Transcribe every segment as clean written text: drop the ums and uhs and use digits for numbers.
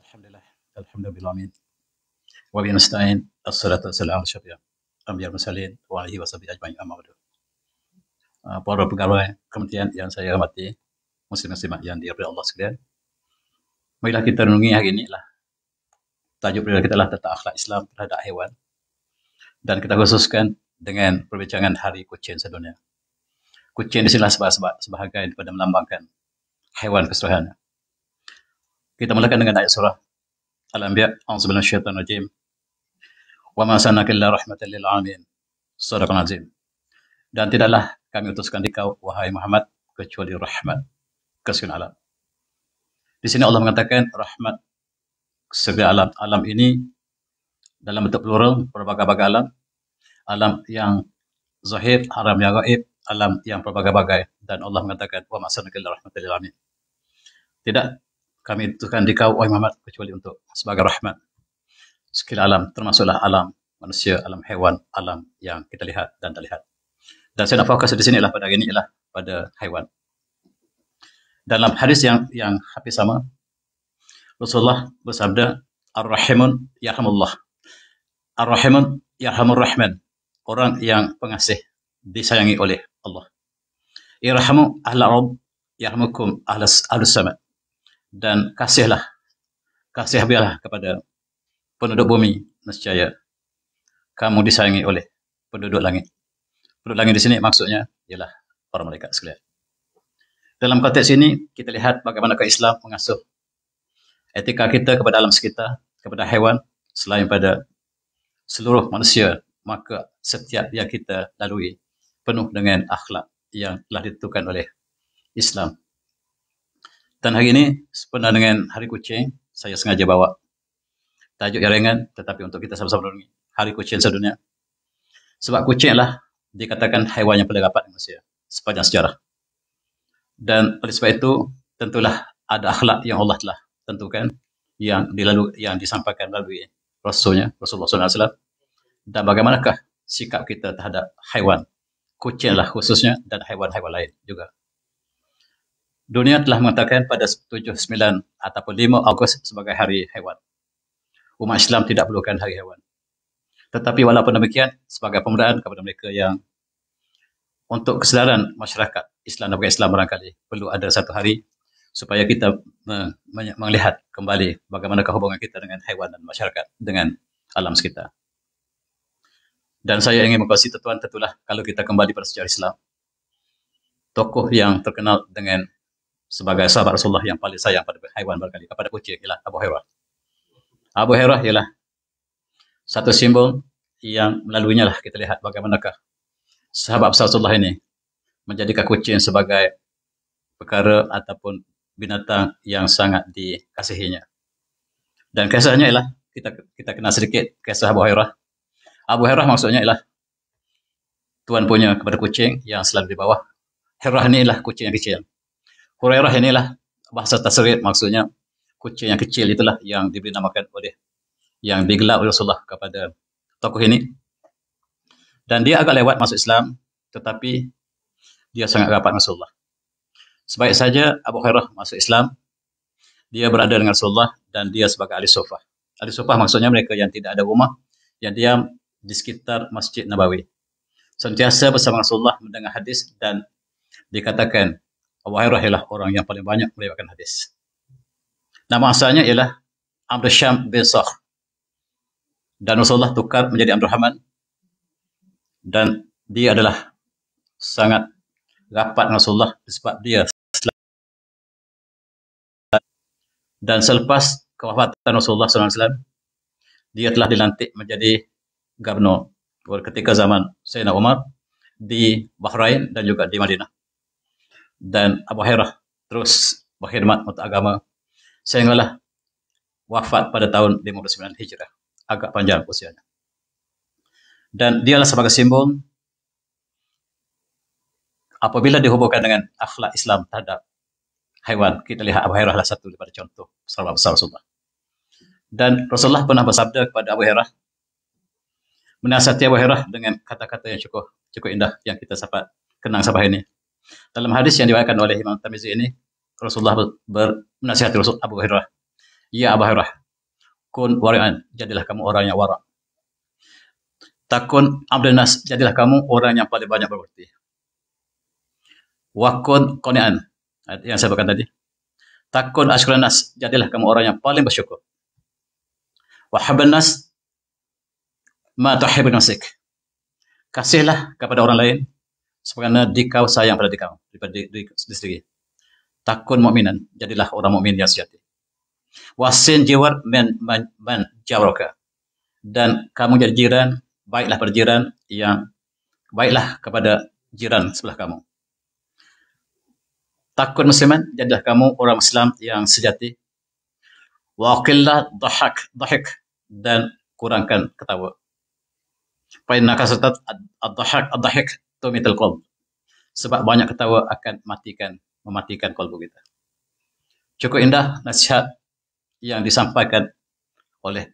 Alhamdulillah, alhamdulillah, amin. Wa bihi nasta'in. Assalatu wassalamu ala asyrafil anbiya'i wal mursalin wa alihi washabihi ajma'in, amma ba'du. Para pegawai kementerian yang saya hormati, muslim-muslimat yang dirahmati Allah sekalian. Marilah kita renungi hari ini lah. Tajuk pilihan kita adalah tentang akhlak Islam terhadap haiwan. Dan kita khususkan dengan perbincangan Hari Kucing sedunia. Kucing di sinilah sebahagian daripada melambangkan haiwan keseluruhannya. Kita mulakan dengan ayat surah Al-Anbiya. A'udzubillahi minasyaitonir rajim. Wa ma arsalnaka illa rahmatan lil alamin. Shadaqal azim. Dan tidaklah kami utuskan dikau wahai Muhammad kecuali rahmat ke segala alam. Di sini Allah mengatakan rahmat segala alam. Alam ini dalam bentuk plural, berbagai-bagai alam. Alam yang zahir, alam yang gaib, alam yang berbagai-bagai. Dan Allah mengatakan wa ma arsalnaka illa rahmatan lil alamin. Tidak kami utuskan dikau wahai Muhammad kecuali untuk sebagai rahmat segala alam, termasuklah alam manusia, alam hewan, alam yang kita lihat dan tak lihat. Dan saya nak fokus di sini adalah pada hari ini adalah pada haiwan. Dalam hadis yang hampir sama, Rasulullah bersabda, Ar-Rahimun yarhamullah. Ar-Rahimun yarhamur rahman. Orang yang pengasih disayangi oleh Allah. Irhamu ahla rabb yarhamukum ahlus sama. Dan kasih biarlah kepada penduduk bumi, nescaya kamu disayangi oleh penduduk langit. Penduduk langit di sini maksudnya ialah para malaikat sekalian. Dalam konteks ini kita lihat bagaimana Islam mengasuh etika kita kepada alam sekitar, kepada haiwan, selain pada seluruh manusia. Maka setiap yang kita lalui penuh dengan akhlak yang telah ditentukan oleh Islam. Dan hari ini sebenarnya dengan Hari Kucing, saya sengaja bawa tajuk yang ringan, tetapi untuk kita sama-sama renungi Hari Kucing sedunia. Sebab kucing adalah dikatakan haiwan yang paling rapat manusia sepanjang sejarah. Dan oleh sebab itu, tentulah ada akhlak yang Allah telah tentukan, yang disampaikan melalui Rasulnya, Rasulullah SAW. Dan bagaimanakah sikap kita terhadap haiwan, kucing lah khususnya, dan haiwan-haiwan lain juga. Dunia telah mengatakan pada 7, 9 ataupun 5 Ogos sebagai hari haiwan. Umat Islam tidak perlukan hari haiwan. Tetapi walaupun demikian, sebagai pemudaan kepada mereka yang untuk kesedaran masyarakat Islam dan bukan Islam barangkali perlu ada satu hari supaya kita melihat kembali bagaimana hubungan kita dengan haiwan dan masyarakat, dengan alam sekitar. Dan saya ingin mengkongsi tuan, tentulah kalau kita kembali pada sejarah Islam, tokoh yang terkenal dengan sebagai sahabat Rasulullah yang paling sayang pada haiwan barangkali, kepada kucing, ialah Abu Hurairah. Abu Hurairah ialah satu simbol yang melaluinya lah kita lihat bagaimanakah sahabat Rasulullah ini menjadikan kucing sebagai perkara ataupun binatang yang sangat dikasihinya. Dan kisahnya ialah kita kenal sedikit kisah Abu Hurairah. Abu Hurairah maksudnya ialah tuan punya kepada kucing yang selalu di bawah. Hurairah ini ialah kucing yang kecil. Hurairah inilah bahasa tasrif, maksudnya kucing yang kecil itulah yang diberi namakan oleh, yang digelar oleh Rasulullah kepada tokoh ini. Dan dia agak lewat masuk Islam, tetapi dia sangat rapat dengan Rasulullah. Sebaik saja Abu Hurairah masuk Islam, dia berada dengan Rasulullah dan dia sebagai ahli sufah. Ahli sufah maksudnya mereka yang tidak ada rumah, yang diam di sekitar Masjid Nabawi. Sentiasa bersama Rasulullah mendengar hadis dan dikatakan Abu Hurairah ialah orang yang paling banyak meriwayatkan hadis. Nama asalnya ialah Amr Syam bin Sakh. Dan Rasulullah tukar menjadi Abdul Rahman. Dan dia adalah sangat rapat dengan Rasulullah sebab dia dan selepas kewafatan Rasulullah SAW, dia telah dilantik menjadi gubernur ketika zaman Sayyidina Umar di Bahrain dan juga di Madinah. Dan Abu Hurairah terus berkhidmat untuk agama sehinggalah wafat pada tahun 59 Hijrah. Agak panjang usianya. Dan dialah sebagai simbol apabila dihubungkan dengan akhlak Islam terhadap haiwan. Kita lihat Abu Hurairah adalah satu daripada contoh sahabat besar Rasulullah. Dan Rasulullah pernah bersabda kepada Abu Hurairah, menasihati Abu Hurairah dengan kata-kata yang cukup indah yang kita dapat kenang sampai ini. Dalam hadis yang diriwayatkan oleh Imam Tirmizi ini, Rasulullah bernasihati Abu Hurairah, ya Abu Hurairah, kun wari'an, jadilah kamu orang yang wara'. Takun abdan nas, jadilah kamu orang yang paling banyak berbakti. Wa kun qani'an, yang saya bacakan tadi. Takun asykuran nas, jadilah kamu orang yang paling bersyukur. Wa habban nas ma tuhibbu nafsik. Kasihlah kepada orang lain sebagaimana dikau sayang pada diri sendiri. Takun mukminan, jadilah orang mukmin yang sejati. Wasin jiwar man jawaraka, dan kamu jadi jiran, baiklah pada jiran yang baiklah kepada jiran sebelah kamu. Takun musliman, jadilah kamu orang Islam yang sejati. Wa qillah dhahik, dan kurangkan ketawa. Fa inna kasratat ad-dhahik tumitul qalb. Sebab banyak ketawa akan mematikan kalbu kita. Cukup indah nasihat yang disampaikan oleh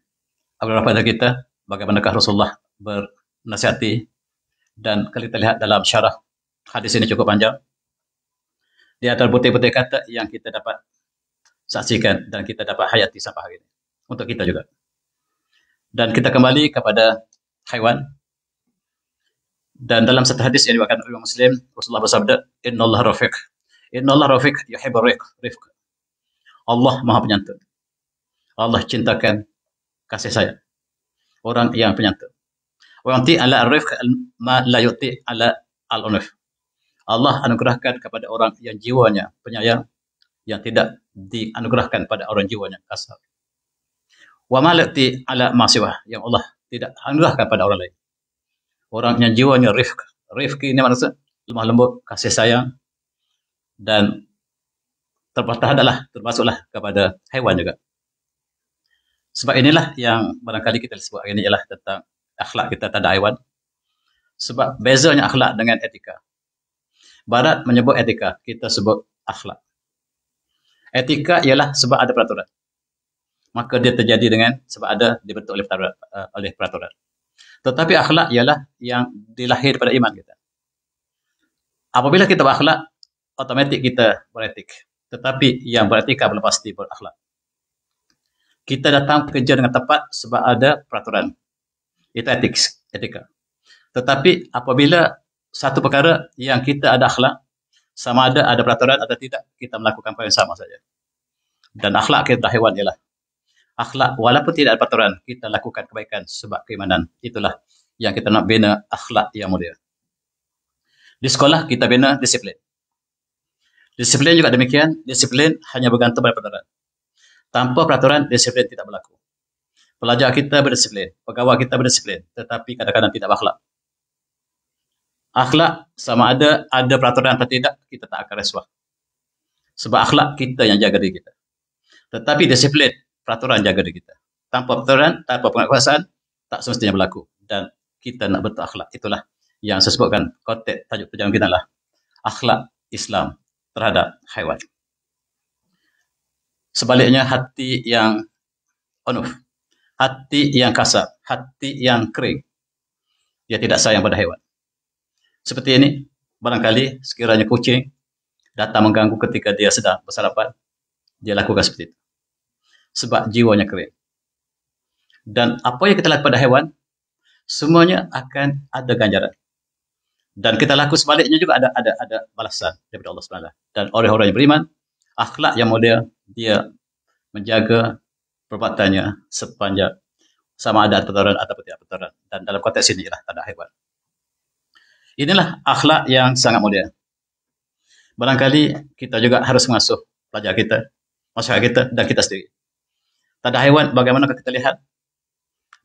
beberapa dari kita, bagaimanakah Rasulullah bernasihati, dan kalau kita lihat dalam syarah hadis ini cukup panjang. Di antara butir-butir kata yang kita dapat saksikan dan kita dapat hayati sampai hari ini untuk kita juga. Dan kita kembali kepada haiwan. Dan dalam satu hadis yang diriwayatkan oleh Muslim, Rasulullah bersabda, "Innallaha rafiq. Innallaha rafiq yuhibbur rifq." Allah Maha Penyantun. Allah cintakan kasih sayang orang yang penyantun. Wa yanti ala ar-rifq ma la yuti ala al-unuf. Allah anugerahkan kepada orang yang jiwanya penyayang yang tidak dianugerahkan pada orang jiwanya kasar. Wa ma la yuti ala masiwah, yang Allah tidak anugerahkan pada orang lain. Orang yang jiwanya rifq. Rifq ini maksudnya lemah lembut, kasih sayang, dan termasuklah kepada hewan juga. Sebab inilah yang barangkali kita sebut hari ini ialah tentang akhlak kita terhadap hewan. Sebab bezanya akhlak dengan etika. Barat menyebut etika, kita sebut akhlak. Etika ialah sebab ada peraturan. Maka dia terjadi sebab dibentuk oleh peraturan. Tetapi akhlak ialah yang dilahir pada iman kita. Apabila kita berakhlak, otomatik kita beretik. Tetapi yang beretika belum pasti berakhlak. Kita datang bekerja dengan tepat sebab ada peraturan. Itu etika. Tetapi apabila satu perkara yang kita ada akhlak, sama ada peraturan atau tidak, kita melakukan perkara yang sama saja. Dan akhlak kita hewan ialah akhlak, walaupun tidak ada peraturan, kita lakukan kebaikan sebab keimanan. Itulah yang kita nak bina akhlak yang mulia. Di sekolah kita bina disiplin. Disiplin juga demikian, disiplin hanya bergantung pada peraturan. Tanpa peraturan, disiplin tidak berlaku. Pelajar kita berdisiplin, pegawai kita berdisiplin, tetapi kadang-kadang tidak berakhlak. Akhlak sama ada peraturan atau tidak, kita tak akan rasuah. Sebab akhlak kita yang jaga diri kita. Tetapi disiplin, peraturan jaga diri kita. Tanpa peraturan, tanpa penguasaan, tak semestinya berlaku. Dan kita nak betul akhlak. Itulah yang saya sebutkan, konteks tajuk perjalanan kita adalah akhlak Islam terhadap haiwan. Sebaliknya hati yang unuf, hati yang kasar, hati yang kering, dia tidak sayang pada hewan. Seperti ini, barangkali sekiranya kucing datang mengganggu ketika dia sedang bersarapan, dia lakukan seperti itu. Sebab jiwanya kering. Dan apa yang kita lakukan pada hewan, semuanya akan ada ganjaran. Dan kita lakukan sebaliknya juga ada balasan daripada Allah SWT. Dan orang-orang yang beriman, akhlak yang mulia, dia menjaga perbuatannya sepanjang sama ada peraturan atau tidak peraturan. Dan dalam konteks ini ialah tanda hewan. Inilah akhlak yang sangat mulia. Barangkali kita juga harus mengasuh pelajar kita, masyarakat kita, dan kita sendiri. Tanda hewan, bagaimana kita lihat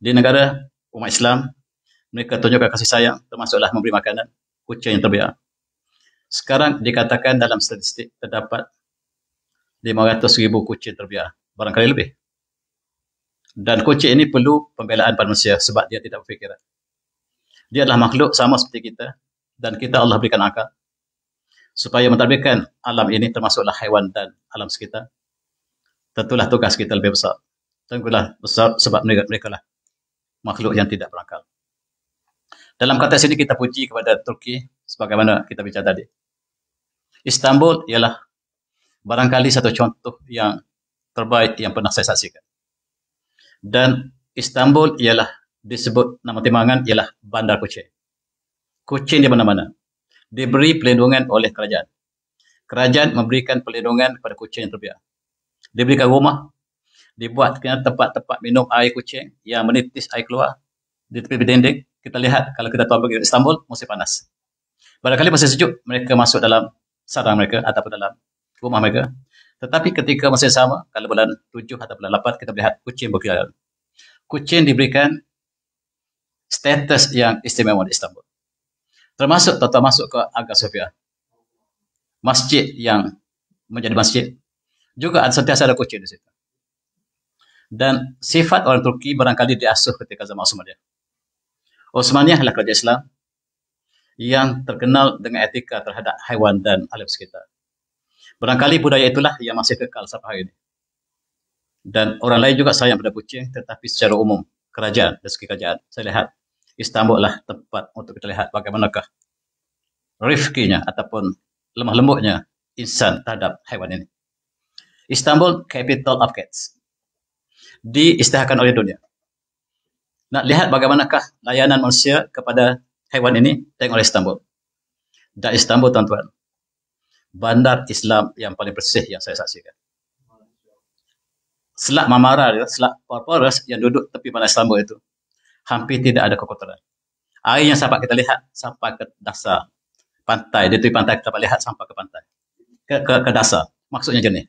di negara umat Islam, mereka tunjukkan kasih sayang, termasuklah memberi makanan kucing yang terbiak. Sekarang dikatakan dalam statistik terdapat 500,000 kucing terbiak, barangkali lebih. Dan kucing ini perlu pembelaan pada manusia sebab dia tidak berfikiran. Dia adalah makhluk sama seperti kita, dan kita Allah berikan akal supaya mentadbirkan alam ini, termasuklah haiwan dan alam sekitar. Tentulah tugas kita lebih besar. Tentulah besar sebab mereka lah makhluk yang tidak berakal. Dalam konteks ini kita puji kepada Turki, sebagaimana kita bicara tadi. Istanbul ialah barangkali satu contoh yang terbaik yang pernah saya saksikan. Dan Istanbul ialah disebut nama timbangan ialah Bandar Kucing. Kucing di mana-mana. Diberi perlindungan oleh kerajaan. Kerajaan memberikan perlindungan kepada kucing yang terbiar. Diberikan rumah, dibuat tempat-tempat minum air kucing yang menitis air keluar di tepi dinding. Kita lihat kalau kita tahu pergi ke Istanbul, musim panas. Barangkali musim sejuk, mereka masuk dalam sarang mereka ataupun dalam rumah mereka. Tetapi ketika musim sama, kalau bulan 7 atau bulan 8, kita melihat kucing berkeliaran. Kucing diberikan status yang istimewa di Istanbul. Termasuk tuan-tuan masuk ke Hagia Sophia. Masjid yang menjadi masjid. Juga sentiasa ada kucing di situ. Dan sifat orang Turki barangkali diasuh ketika zaman Osmaniyah. Osmaniyah adalah kerajaan Islam yang terkenal dengan etika terhadap haiwan dan alam sekitar. Barangkali budaya itulah yang masih kekal sampai hari ini. Dan orang lain juga sayang pada kucing, tetapi secara umum, kerajaan, dari segi kerajaan, saya lihat Istanbul lah tempat untuk kita lihat bagaimanakah rifkinya ataupun lemah lembutnya insan terhadap haiwan ini. Istanbul, capital of cats. Diisytiharkan oleh dunia. Nak lihat bagaimanakah layanan manusia kepada haiwan ini, tengok oleh Istanbul. Dan Istanbul, tuan-tuan, bandar Islam yang paling bersih yang saya saksikan. Selat Marmara, selat Bosporus yang duduk tepi bandar Istanbul itu, hampir tidak ada kekotoran. Air yang sampai kita lihat sampai ke dasar pantai, di tepi pantai kita dapat lihat sampai ke pantai, ke dasar, maksudnya jernih.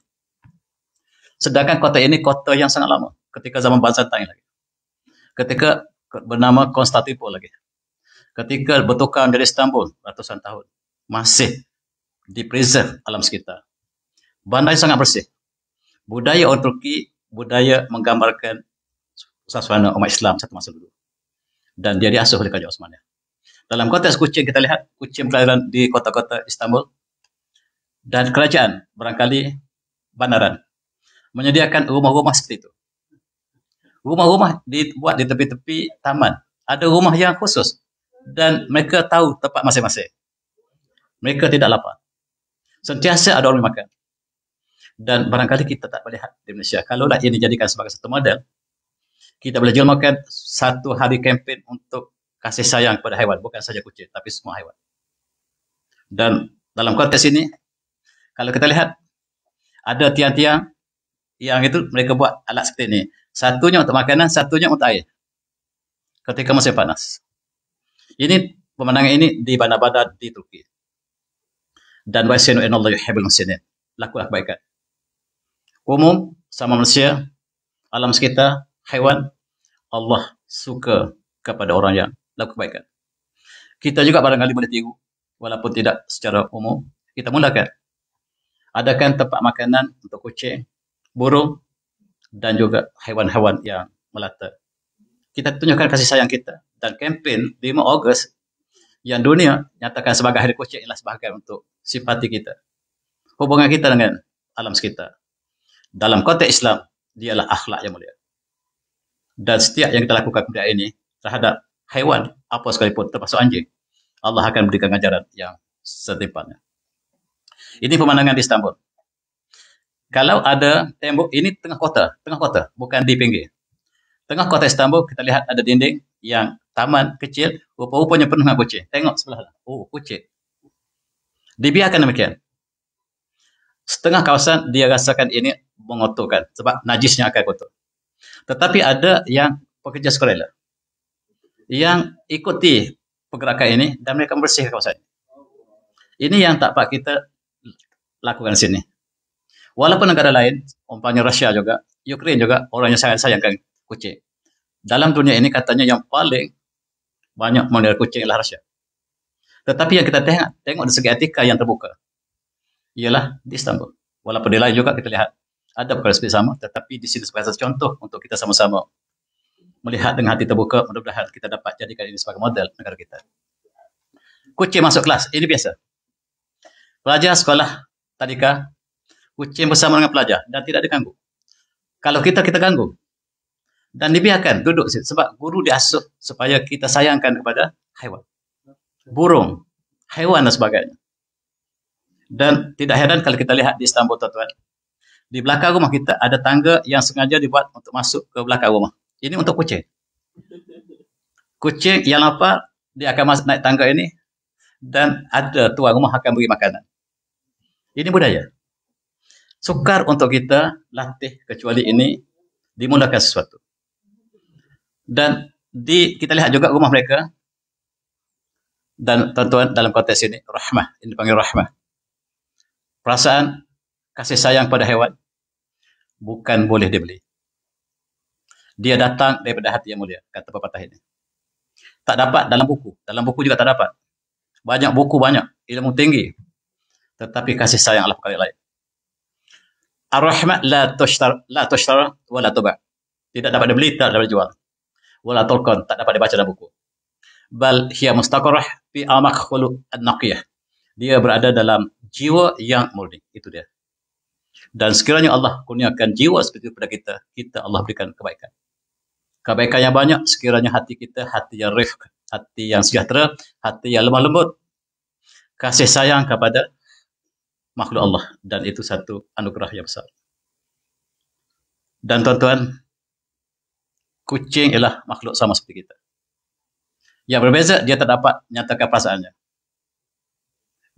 Sedangkan kota ini kota yang sangat lama, ketika zaman Byzantine lagi, ketika bernama Konstantinopel lagi, ketika bertukar dari Istanbul ratusan tahun, masih di-preserve alam sekitar. Bandar sangat bersih. Budaya orang Turki, budaya menggambarkan suasana umat Islam satu masa dulu. Dan dia diasuh oleh kerajaan Osmaniyah. Dalam konteks kucing, kita lihat kucing berkeliaran di kota-kota Istanbul. Dan kerajaan, barangkali bandaran, menyediakan rumah-rumah seperti itu. Rumah-rumah dibuat di tepi-tepi taman. Ada rumah yang khusus. Dan mereka tahu tempat masing-masing. Mereka tidak lapar. Sentiasa ada orang makan. Dan barangkali kita tak boleh lihat di Malaysia. Kalaulah ini dijadikan sebagai satu model, kita boleh jelmakan satu hari kempen untuk kasih sayang kepada haiwan. Bukan saja kucing, tapi semua haiwan. Dan dalam konteks ini, kalau kita lihat, ada tiang-tiang yang itu mereka buat alat seperti ini. Satunya untuk makanan, satunya untuk air. Ketika musim panas. Ini pemandangan ini di bandar-bandar di Turki. Dan wa'asinu innallaha yuhibbul muhsinin. Lakulah kebaikan. Umum sama manusia, alam sekitar, haiwan, Allah suka kepada orang yang lakukan kebaikan. Kita juga barangkali boleh tiru, walaupun tidak secara umum. Kita mulakan. Adakan tempat makanan untuk kucing, burung, dan juga haiwan-haiwan yang melata. Kita tunjukkan kasih sayang kita. Dan kempen 5 Ogos yang dunia nyatakan sebagai hari kucing ialah sebahagian untuk simpati kita. Hubungan kita dengan alam sekitar. Dalam konteks Islam, dialah akhlak yang mulia. Dan setiap yang kita lakukan kepada ini terhadap haiwan, apa sekalipun, termasuk anjing, Allah akan berikan ajaran yang setimpalnya. Ini pemandangan di Istanbul. Kalau ada tembok, ini tengah kota, bukan di pinggir. Tengah kota Istanbul, kita lihat ada dinding yang taman kecil, rupa-rupanya penuh dengan kucing. Tengok sebelah. Oh, kucing. Dibiarkan demikian. Setengah kawasan dia rasakan ini mengotorkan sebab najisnya akan kotor. Tetapi ada yang pekerja sukarela yang ikuti pergerakan ini dan mereka membersihkan kawasan. Ini yang tak pak kita lakukan di sini. Walaupun negara lain, umpamanya Rusia juga, Ukraine juga, orang yang sangat sayangkan kucing. Dalam dunia ini katanya yang paling banyak memelihara kucing adalah Rusia. Tetapi yang kita tengok dari segi etika yang terbuka ialah di Istanbul. Walaupun di lain juga kita lihat ada perkara seperti sama, tetapi di sini sebagai satu contoh untuk kita sama-sama melihat dengan hati terbuka, mudah-mudahan kita dapat jadikan ini sebagai model negara kita. Kucing masuk kelas, ini biasa. Pelajar sekolah tadika, kucing bersama dengan pelajar dan tidak diganggu. Kalau kita ganggu dan dibiarkan duduk sebab guru diasuh supaya kita sayangkan kepada haiwan, burung, haiwan dan sebagainya. Dan tidak heran kalau kita lihat di Istanbul, tuan-tuan, di belakang rumah kita ada tangga yang sengaja dibuat untuk masuk ke belakang rumah. Ini untuk kucing. Kucing yang lapar, dia akan masuk naik tangga ini, dan ada tuan rumah akan beri makanan. Ini budaya. Sukar untuk kita latih kecuali ini dimulakan sesuatu. Dan kita lihat juga rumah mereka, dan tuan-tuan dalam konteks ini, rahmah, ini dipanggil rahmah. Perasaan kasih sayang pada hewan bukan boleh dibeli. Dia datang daripada hati yang mulia, kata pepatah ini. Tak dapat dalam buku juga tak dapat. Banyak buku, banyak ilmu tinggi, tetapi kasih sayang Allah perkara lain. Ar-rahmah la tushtara wa la tuba'. Tidak dapat dibeli, tak dapat dijual. Wala tulqan, tak dapat dibaca dalam buku. Bal hiya mustaqarrah fi amaq khuluq an-naqiyah. Dia berada dalam jiwa yang murni, itu dia. Dan sekiranya Allah kurniakan jiwa seperti itu pada kita, Allah berikan kebaikan. Kebaikan yang banyak, sekiranya hati kita hati yang rifq, hati yang sejahtera, hati yang lemah lembut, kasih sayang kepada makhluk Allah, dan itu satu anugerah yang besar. Dan tuan-tuan, kucing ialah makhluk sama seperti kita. Yang berbeza, dia tak dapat menyatakan perasaannya.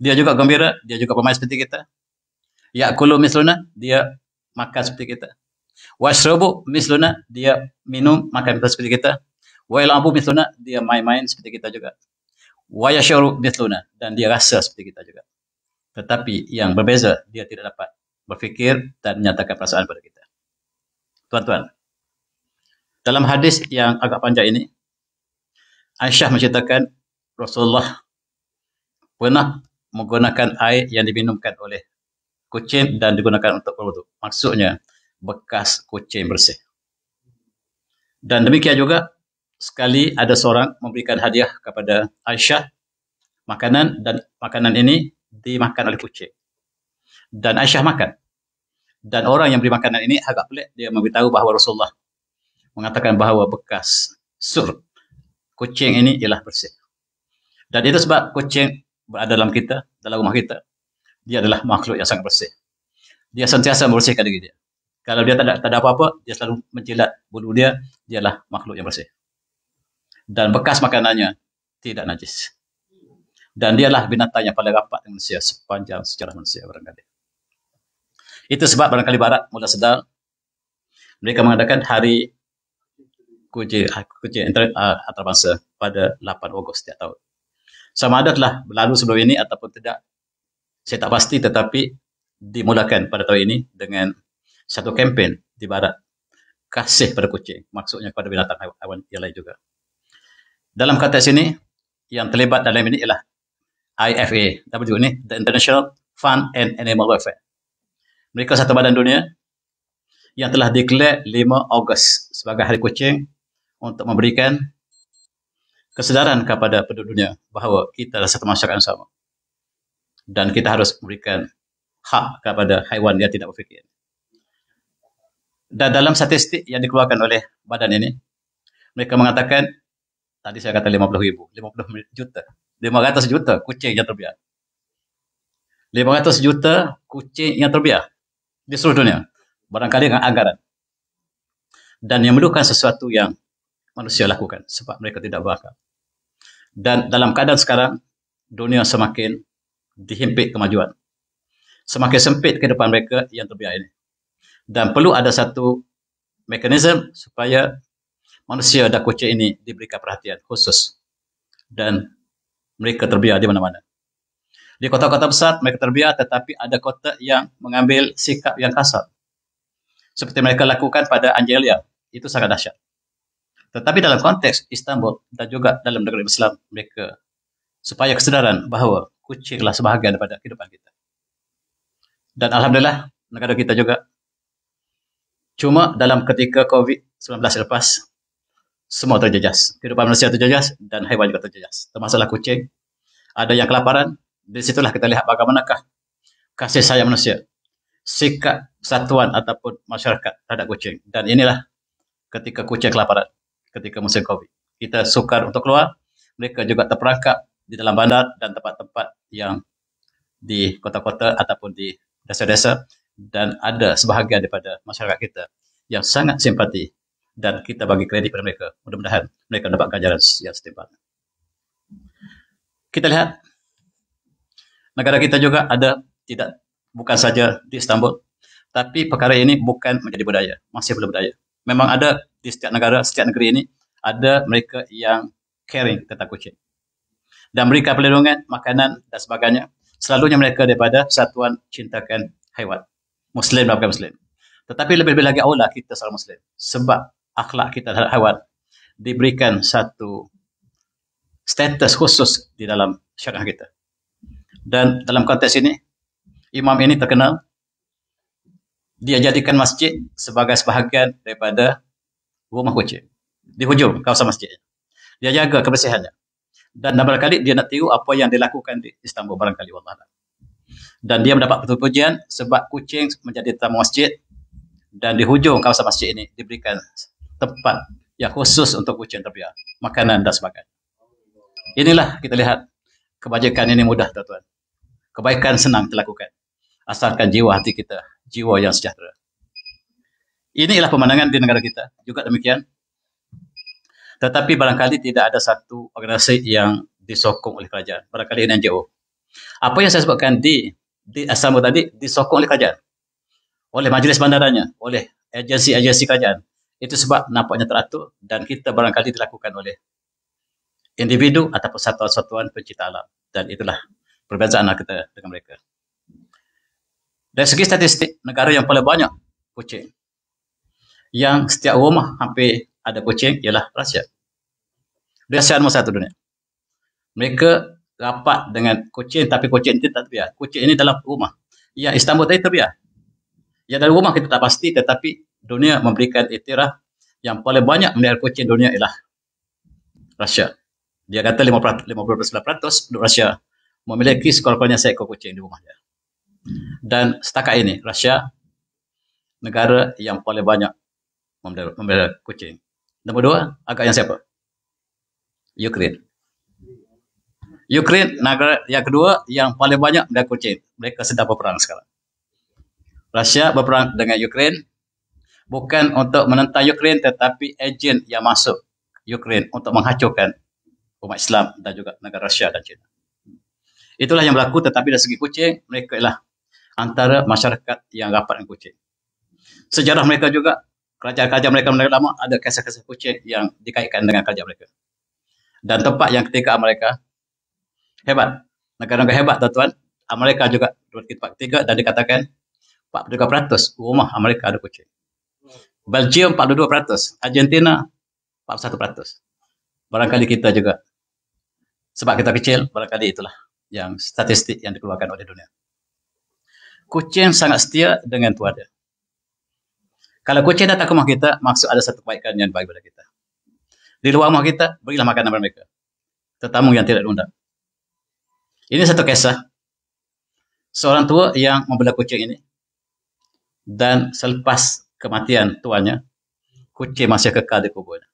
Dia juga gembira, dia juga pemain seperti kita. Ya'kulu misluna, dia makan seperti kita. Washrabu misluna, dia minum makan seperti kita. Wa yal'abu misluna, dia main-main seperti kita juga. Wa yash'uru misluna, dan dia rasa seperti kita juga. Tetapi yang berbeza, dia tidak dapat berfikir dan menyatakan perasaan pada kita. Tuan-tuan, dalam hadis yang agak panjang ini, Aisyah menceritakan Rasulullah pernah menggunakan air yang diminumkan oleh kucing dan digunakan untuk berwudu. Maksudnya, bekas kucing bersih. Dan demikian juga, sekali ada seorang memberikan hadiah kepada Aisyah makanan, dan makanan ini dimakan oleh kucing. Dan Aisyah makan. Dan orang yang beri makanan ini agak pelik, dia memberitahu bahawa Rasulullah mengatakan bahawa bekas sur kucing ini ialah bersih. Dan itu sebab kucing berada dalam kita, dalam rumah kita. Dia adalah makhluk yang sangat bersih. Dia sentiasa membersihkan diri dia. Kalau dia tak ada apa-apa, dia selalu menjilat bulu dia, dialah makhluk yang bersih. Dan bekas makanannya tidak najis. Dan dialah binatang yang paling rapat dengan manusia sepanjang sejarah manusia barangkali. Itu sebab barangkali Barat mula sedar, mereka mengadakan hari kucing antarabangsa pada 8 Ogos setiap tahun. Sama ada telah berlalu sebelum ini ataupun tidak, saya tak pasti, tetapi dimulakan pada tahun ini dengan satu kempen di Barat, kasih pada kucing, maksudnya kepada binatang haiwan yang lain juga. Dalam konteks ini, yang terlibat dalam ini ialah IFA, W ini, The International Fund and Animal Welfare. Mereka satu badan dunia yang telah declare 5 Ogos sebagai hari kucing untuk memberikan kesedaran kepada penduduk dunia bahawa kita adalah satu masyarakat yang sama. Dan kita harus memberikan hak kepada haiwan yang tidak berfikir. Dan dalam statistik yang dikeluarkan oleh badan ini, mereka mengatakan, tadi saya kata 50 juta, 500 juta kucing yang terbiak. 500 juta kucing yang terbiak di seluruh dunia. Barangkali dengan anggaran. Dan yang memerlukan sesuatu yang manusia lakukan, sebab mereka tidak berakal. Dan dalam keadaan sekarang, dunia semakin dihimpit kemajuan. Semakin sempit kehidupan mereka yang terbiak ini. Dan perlu ada satu mekanisme supaya manusia dan kucing ini diberikan perhatian khusus. Dan mereka terbiak di mana-mana. Di kota-kota besar mereka terbiak, tetapi ada kota yang mengambil sikap yang kasar. Seperti mereka lakukan pada Angelia. Itu sangat dahsyat. Tetapi dalam konteks Istanbul dan juga dalam negara Islam, mereka supaya kesedaran bahawa kucinglah sebahagian daripada kehidupan kita. Dan Alhamdulillah, negara kita juga, cuma dalam ketika COVID-19 lepas, semua terjejas. Kehidupan manusia terjejas dan haiwan juga terjejas. Termasuklah kucing. Ada yang kelaparan, di situlah kita lihat bagaimanakah kasih sayang manusia, sikap satuan ataupun masyarakat terhadap kucing. Dan inilah ketika kucing kelaparan, ketika musim COVID. Kita sukar untuk keluar, mereka juga terperangkap di dalam bandar dan tempat-tempat yang di kota-kota ataupun di desa-desa, dan ada sebahagian daripada masyarakat kita yang sangat simpati dan kita bagi kredit pada mereka. Mudah-mudahan mereka dapat ganjaran yang setimpal. Kita lihat negara kita juga ada, bukan saja di Istanbul, tapi perkara ini bukan menjadi budaya, masih belum budaya. Memang ada di setiap negara, setiap negeri ini ada mereka yang caring tentang kucing dan memberikan perlindungan, makanan dan sebagainya. Selalunya mereka daripada Satuan Cintakan Haiwan, Muslim dan bukan Muslim. Tetapi lebih-lebih lagi aula kita seorang Muslim, sebab akhlak kita terhadap haiwan diberikan satu status khusus di dalam syariah kita. Dan dalam konteks ini, imam ini terkenal, dia jadikan masjid sebagai sebahagian daripada rumah kucing. Di hujung kawasan masjid. Dia jaga kebersihannya. Dan barangkali dia nak tiru apa yang dilakukan di Istanbul barangkali, wallah. Dan dia mendapat pujian sebab kucing menjadi tamu masjid, dan di hujung kawasan masjid ini diberikan tempat yang khusus untuk kucing terbiar, makanan dan sebagainya. Inilah kita lihat, kebajikan ini mudah, tuan-tuan. Kebaikan senang dilakukan, asalkan jiwa hati kita, jiwa yang sejahtera. Inilah pemandangan di negara kita, juga demikian. Tetapi barangkali tidak ada satu organisasi yang disokong oleh kerajaan. Barangkali ini NGO. Apa yang saya sebutkan di Istanbul tadi disokong oleh kerajaan, oleh majlis bandaranya, oleh agensi-agensi kerajaan. Itu sebab nampaknya teratur, dan kita barangkali dilakukan oleh individu ataupun satuan-satuan pencipta alam. Dan itulah perbezaan kita dengan mereka. Dari segi statistik, negara yang paling banyak kucing, yang setiap rumah hampir ada kucing, ialah Rusia. Rusia nombor 1 dunia. Mereka rapat dengan kucing, tapi kucing itu tak terbiar. Kucing ini dalam rumah. Ya, Istanbul tadi terbiar. Ya, dalam rumah kita tak pasti, tetapi dunia memberikan iktiraf yang paling banyak melihara kucing dunia ialah Rusia. Dia kata 59% penduduk Rusia memiliki sekurang-kurangnya seekor kucing di rumahnya. Dan setakat ini, Rusia negara yang paling banyak memelihara kucing. Nombor 2, agaknya siapa? Ukraine. Ukraine negara yang kedua yang paling banyak memelihara kucing. Mereka sedang berperang sekarang. Rusia berperang dengan Ukraine, bukan untuk menentang Ukraine, tetapi agen yang masuk Ukraine untuk menghancurkan umat Islam dan juga negara Rusia dan China. Itulah yang berlaku. Tetapi dari segi kucing, mereka ialah antara masyarakat yang rapat dengan kucing. Sejarah mereka juga, kerajaan-kerajaan mereka lama ada kisah-kisah kucing yang dikaitkan dengan kerajaan mereka. Dan tempat yang ketiga, Amerika hebat, negara-negara hebat, tuan-tuan. Amerika juga tempat ketiga, dan dikatakan 43% rumah Amerika ada kucing. Belgium 42%, Argentina 41%. Barangkali kita juga, sebab kita kecil, barangkali itulah yang statistik yang dikeluarkan oleh dunia. Kucing sangat setia dengan tuannya. Kalau kucing datang ke rumah kita, maksud ada satu kebaikan yang baik pada kita. Di luar rumah kita, berilah makanan kepada mereka. Tetamu yang tidak diundang. Ini satu kisah. Seorang tua yang membela kucing ini, dan selepas kematian tuannya, kucing masih kekal di kuburnya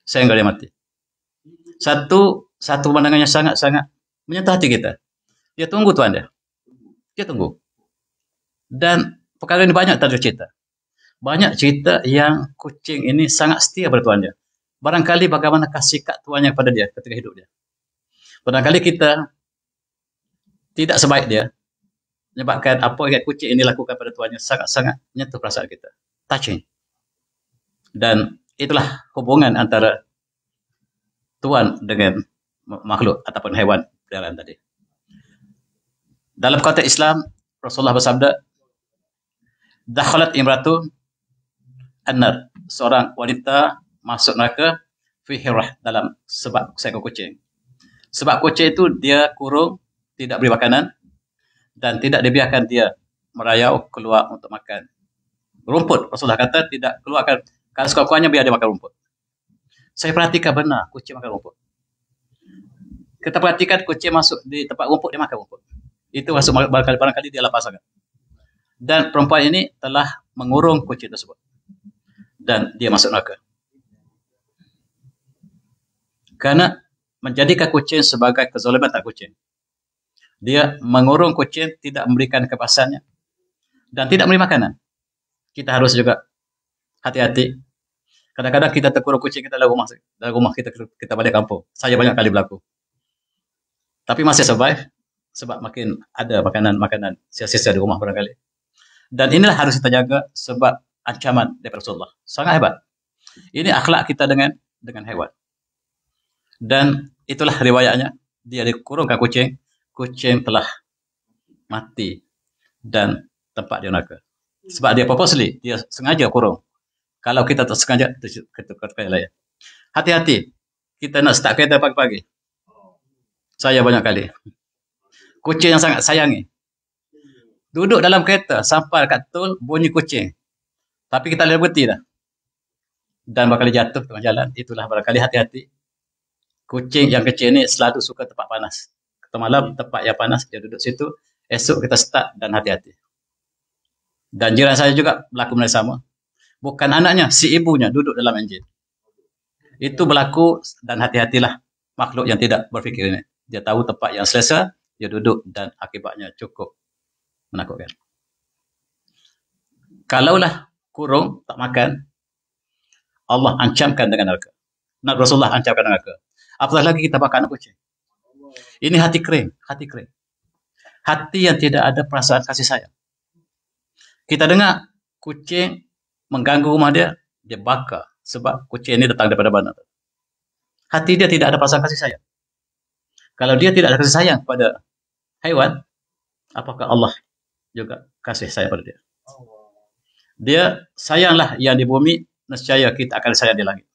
sehingga dia mati. Satu pemandangannya sangat-sangat menyentuh hati kita. Dia tunggu tuan dia. Dia tunggu. Dan perkara ini banyak terjadi cerita. Banyak cerita yang kucing ini sangat setia pada tuannya. Barangkali bagaimanakah sikap tuannya kepada dia ketika hidup dia. Barangkali kita tidak sebaik dia, menyebabkan apa yang kucing ini lakukan pada tuannya sangat-sangat menyentuh perasaan kita. Touching. Dan itulah hubungan antara tuan dengan makhluk ataupun haiwan peliharaan tadi. Dalam konteks Islam, Rasulullah bersabda, dakhalat imratu annar, seorang wanita masuk neraka fi hirah, dalam sebab seekor kucing. Sebab kucing itu dia kurung, tidak beri makanan, dan tidak dibiarkan dia merayau keluar untuk makan rumput. Rasulullah kata tidak keluarkan, kalau sekurang-kurangnya biar dia makan rumput. Saya perhatikan benar kucing makan rumput. Kita perhatikan kucing masuk di tempat rumput, dia makan rumput. Itu masuk barangkali dia lapar sangat. Dan perempuan ini telah mengurung kucing tersebut. Dan dia masuk neraka. Karena menjadikan kucing sebagai kezaliman tak kucing. Dia mengurung kucing, tidak memberikan kepasannya, dan tidak memberi makanan. Kita harus juga hati-hati. Kadang-kadang kita terkurung kucing kita dalam rumah kita balik kampung. Saya banyak kali berlaku. Tapi masih survive sebab makin ada makanan sisa-sisa di rumah barangkali. Dan inilah harus kita jaga sebab ancaman daripada Rasulullah. Sangat hebat. Ini akhlak kita dengan hewan. Dan itulah riwayatnya. Dia dikurungkan kucing. Kucing telah mati dan tempat dia neraka. Sebab dia purposely, dia sengaja kurung. Kalau kita tak sengaja, kita layan. Hati-hati. Kita nak start kereta pagi-pagi. Saya banyak kali. Kucing yang sangat sayangi. Duduk dalam kereta sampai kat tol bunyi kucing. Tapi kita boleh berhenti dah. Dan bakal jatuh tengah jalan. Itulah barangkali hati-hati. Kucing yang kecil ni selalu suka tempat panas. Ketika malam tempat yang panas dia duduk situ. Esok kita start dan hati-hati. Dan jiran saya juga berlaku benda sama. Bukan anaknya, si ibunya duduk dalam enjin. Itu berlaku dan hati-hatilah makhluk yang tidak berfikir ini. Dia tahu tempat yang selesa, dia duduk dan akibatnya cukup menakutkan. Kalaulah kurung, tak makan, Allah ancamkan dengan neraka. Nabi Rasulullah ancamkan dengan neraka. Apatah lagi kita makan anak kucing. Ini hati kering, hati kering. Hati yang tidak ada perasaan kasih sayang. Kita dengar kucing mengganggu rumah dia, dia bakar. Sebab kucing ini datang daripada mana. Hati dia tidak ada perasaan kasih sayang. Kalau dia tidak ada kasih sayang pada haiwan, apakah Allah juga kasih sayang pada dia? Dia sayanglah yang di bumi, nescaya kita akan sayang di langit.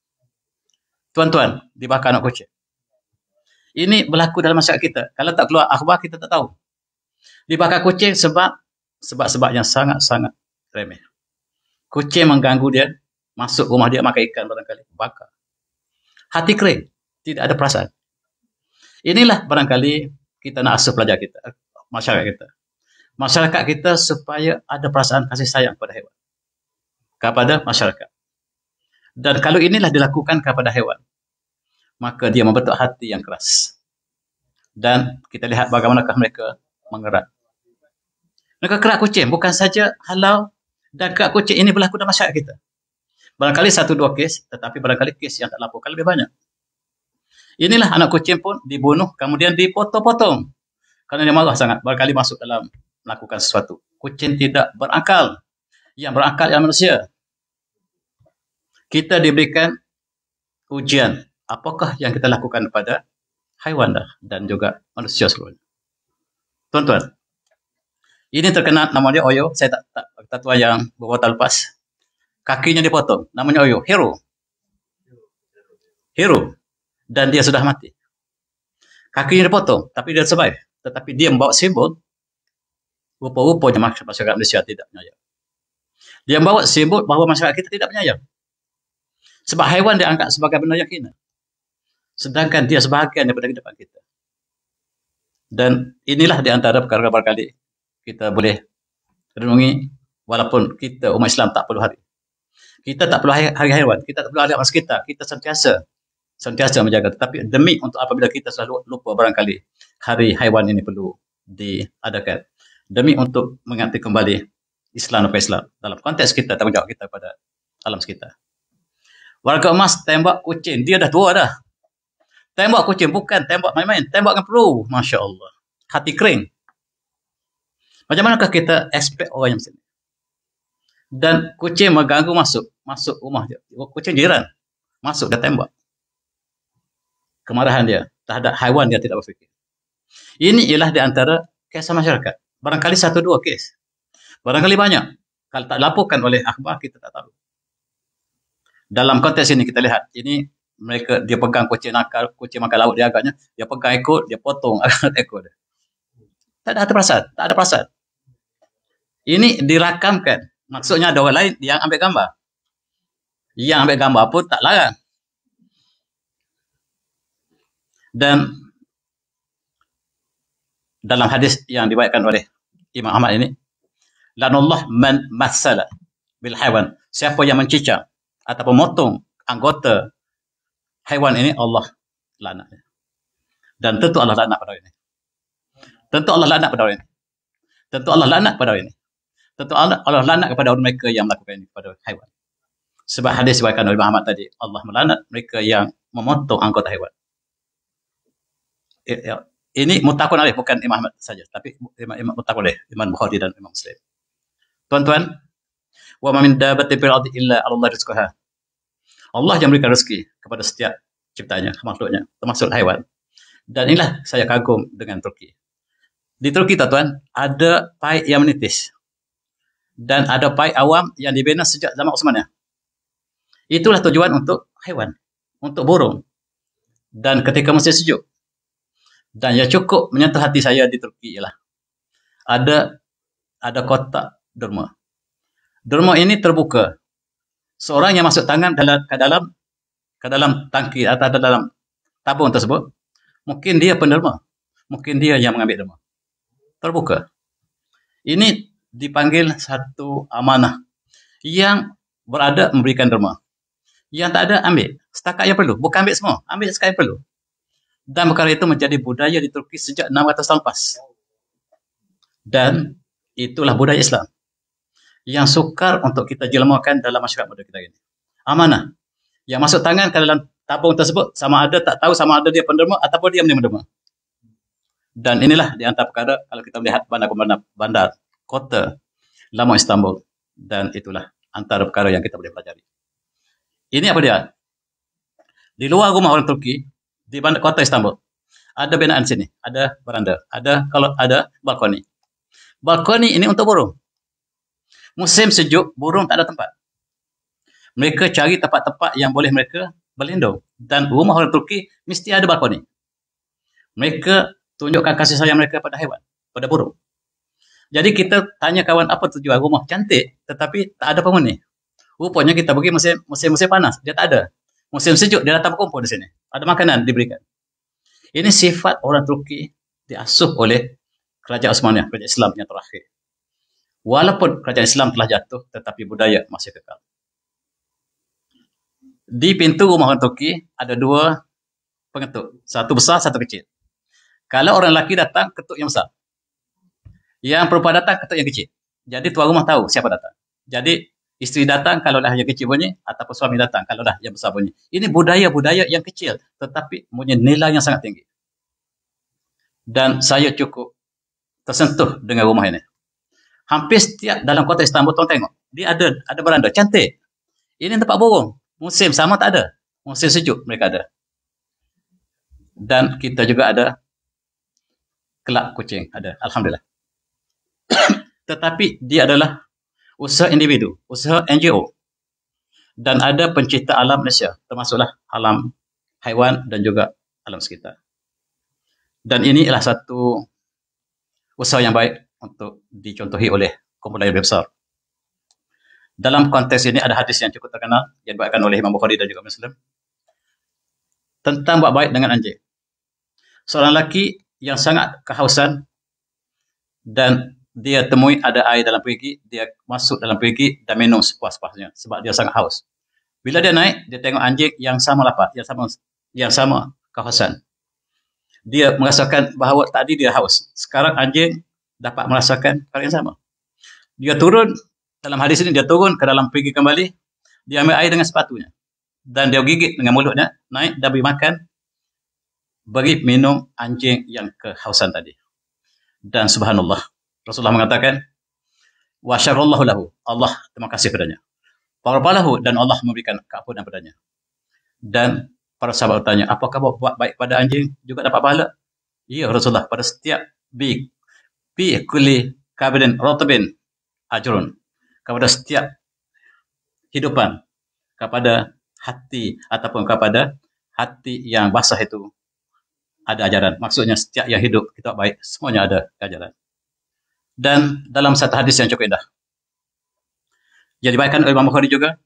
Tuan-tuan, dibakar anak kucing. Ini berlaku dalam masyarakat kita. Kalau tak keluar akhbar, kita tak tahu. Dibakar kucing sebab yang sangat-sangat remeh. Kucing mengganggu dia, masuk rumah dia, makan ikan barangkali, bakar. Hati kering, tidak ada perasaan. Inilah barangkali kita nak asuh pelajar kita, masyarakat kita. Masyarakat kita supaya ada perasaan kasih sayang kepada hewan. Kepada masyarakat. Dan kalau inilah dilakukan kepada hewan, maka dia membentuk hati yang keras. Dan kita lihat bagaimanakah mereka mengerat. Mereka kerat kucing, bukan saja halau dan kerat kucing ini berlaku dalam masyarakat kita. Barangkali 1-2 kes, tetapi barangkali kes yang tak laporkan lebih banyak. Inilah anak kucing pun dibunuh, kemudian dipotong-potong. Kerana dia marah sangat, barangkali masuk dalam melakukan sesuatu. Kucing tidak berakal. Yang berakal ialah manusia. Kita diberikan ujian. Apakah yang kita lakukan kepada haiwan dan juga manusia seluruhnya. Tuan-tuan, ini terkenal namanya Oyo. Saya tak tahu yang beberapa tahun lepas. Kakinya dipotong. Namanya Oyo. Hero. Dan dia sudah mati. Kakinya dipotong. Tapi dia survive. Tetapi dia membawa simbol. Rupa-rupanya masyarakat Malaysia tidak menyayang. Dia membawa simbol bahawa masyarakat kita tidak menyayang. Sebab haiwan dianggap sebagai benda yang hina. Sedangkan dia sebahagian daripada kehidupan kita. Dan inilah di antara perkara barangkali kita boleh renungi walaupun kita umat Islam tak perlu hari. Kita tak perlu hari haiwan, kita tak perlu hari masa kita sentiasa menjaga. Tetapi demi untuk apabila kita selalu lupa barangkali hari haiwan ini perlu diadakan. Demi untuk mengganti kembali Islam dan Islam dalam konteks kita, tanggungjawab kita pada alam sekitar. Warga emas tembak kucing, dia dah tua dah. Tembak kucing bukan tembak main-main, tembak dengan peluru. Masya Allah. Hati kering. Macam manakah kita expect orang yang macam ni? Dan kucing mengganggu masuk rumah dia. Kucing jiran. Masuk dia tembak. Kemarahan dia terhadap haiwan dia tidak berfikir. Ini ialah di antara kisah masyarakat. Barangkali 1-2 kes. Barangkali banyak. Kalau tak dilaporkan oleh akhbar, kita tak tahu. Dalam konteks ini kita lihat, ini dia pegang kucing nakal, kucing makan laut dia agaknya, dia pegang ekor, dia potong ekor dia. Tak ada perasaan. Ini dirakamkan. Maksudnya ada orang lain yang ambil gambar. Yang ambil gambar pun tak larang. Dan dalam hadis yang diriwayatkan oleh Imam Ahmad ini, lanullah man matsala bil haiwan. Siapa yang mencicak atau memotong anggota haiwan ini, Allah laknat. Dan tentu Allah laknat pada ini. Tentu Allah laknat pada ini. Tentu Allah laknat kepada mereka yang melakukan ini kepada haiwan. Sebab hadis diriwayatkan oleh Muhammad tadi, Allah melaknat mereka yang memotong anggota hewan. Ini muttafaqun alaih, bukan Imam Ahmad saja, tapi Imam muttafaqun alaih, Imam Bukhari dan Imam Muslim. Tuan-tuan, wa ma min dabbatin fil ardi illa 'ala Allah rizquha. Allah yang memberikan rezeki kepada setiap ciptanya, makhluknya, termasuk haiwan. Dan inilah saya kagum dengan Turki. Di Turki, tuan-tuan, ada paik yang menitis. Dan ada paik awam yang dibina sejak zaman Utsmaniyah. Itulah tujuan untuk haiwan, untuk burung. Dan ketika musim sejuk. Dan yang cukup menyentuh hati saya di Turki ialah ada kotak derma. Derma ini terbuka. Seorang yang masuk tangan ke dalam tangki atau dalam tabung tersebut, mungkin dia penderma, mungkin dia yang mengambil derma. Terbuka. Ini dipanggil satu amanah yang berada memberikan derma. Yang tak ada, ambil. Setakat yang perlu. Bukan ambil semua. Ambil setakat yang perlu. Dan perkara itu menjadi budaya di Turki sejak 600 tahun lepas. Dan itulah budaya Islam yang sukar untuk kita jelmakan dalam masyarakat muda kita ini. Amanah. Yang masuk tangan ke dalam tabung tersebut, sama ada tak tahu sama ada dia penderma ataupun dia menderma. Dan inilah di antara perkara kalau kita melihat bandar kota lama Istanbul. Dan itulah antara perkara yang kita boleh pelajari. Ini apa dia? Di luar rumah orang Turki, di bandar kota Istanbul, ada binaan sini, ada beranda, kalau ada balkoni. Balkoni ini untuk burung. Musim sejuk, burung tak ada tempat. Mereka cari tempat-tempat yang boleh mereka berlindung. Dan rumah orang Turki mesti ada balkoni. Mereka tunjukkan kasih sayang mereka pada haiwan, pada burung. Jadi kita tanya kawan, apa tujuan rumah? Cantik, tetapi tak ada penghuni. Rupanya kita pergi musim panas, dia tak ada. Musim sejuk, dia datang berkumpul di sini. Ada makanan diberikan. Ini sifat orang Turki diasuh oleh kerajaan Utsmaniyah, kerajaan Islam yang terakhir. Walaupun kerajaan Islam telah jatuh, tetapi budaya masih kekal. Di pintu rumah orang Turki ada dua pengetuk. Satu besar, satu kecil. Kalau orang lelaki datang, ketuk yang besar. Yang perempuan datang, ketuk yang kecil. Jadi tuan rumah tahu siapa datang. Jadi isteri datang kalau dah yang kecil bunyi, ataupun suami datang kalau dah yang besar bunyi. Ini budaya-budaya yang kecil, tetapi punya nilai yang sangat tinggi. Dan saya cukup tersentuh dengan rumah ini. Hampir setiap dalam kota Istanbul, tuan tengok, dia ada beranda, cantik. Ini tempat burung. Musim sama tak ada. Musim sejuk mereka ada. Dan kita juga ada kelab kucing, ada. Alhamdulillah. Tetapi dia adalah usaha individu, usaha NGO. Dan ada pencipta alam Malaysia, termasuklah alam haiwan dan juga alam sekitar. Dan ini adalah satu usaha yang baik untuk dicontohi oleh kumpulan yang besar. Dalam konteks ini ada hadis yang cukup terkenal yang dibawakan oleh Imam Bukhari dan juga Muslim tentang buat baik dengan anjing. Seorang lelaki yang sangat kehausan dan dia temui ada air dalam perigi, dia masuk dalam perigi dan minum sepuas-puasnya sebab dia sangat haus. Bila dia naik, dia tengok anjing yang sama lapar, yang sama kehausan. Dia merasakan bahawa tadi dia haus. Sekarang anjing dapat merasakan perkara yang sama. Dia turun, dalam hadis ini dia turun ke dalam perigi kembali, dia ambil air dengan sepatunya. Dan dia gigit dengan mulutnya, naik dan beri makan, beri minum anjing yang kehausan tadi. Dan subhanallah, Rasulullah mengatakan, wa syarallahu lahu, Allah terima kasih padanya. Parapalahu, dan Allah memberikan keampunan padanya. Dan para sahabat bertanya, apakah buat baik pada anjing juga dapat pahala? Ya Rasulullah, pada setiap bi kulli kabidin rotbin ajrun, kepada setiap hidupan, kepada hati ataupun kepada hati yang basah itu ada ajaran. Maksudnya setiap yang hidup kita baik, semuanya ada ajaran. Dan dalam satu hadis yang cukup indah yang dibacakan oleh Imam Bukhari juga,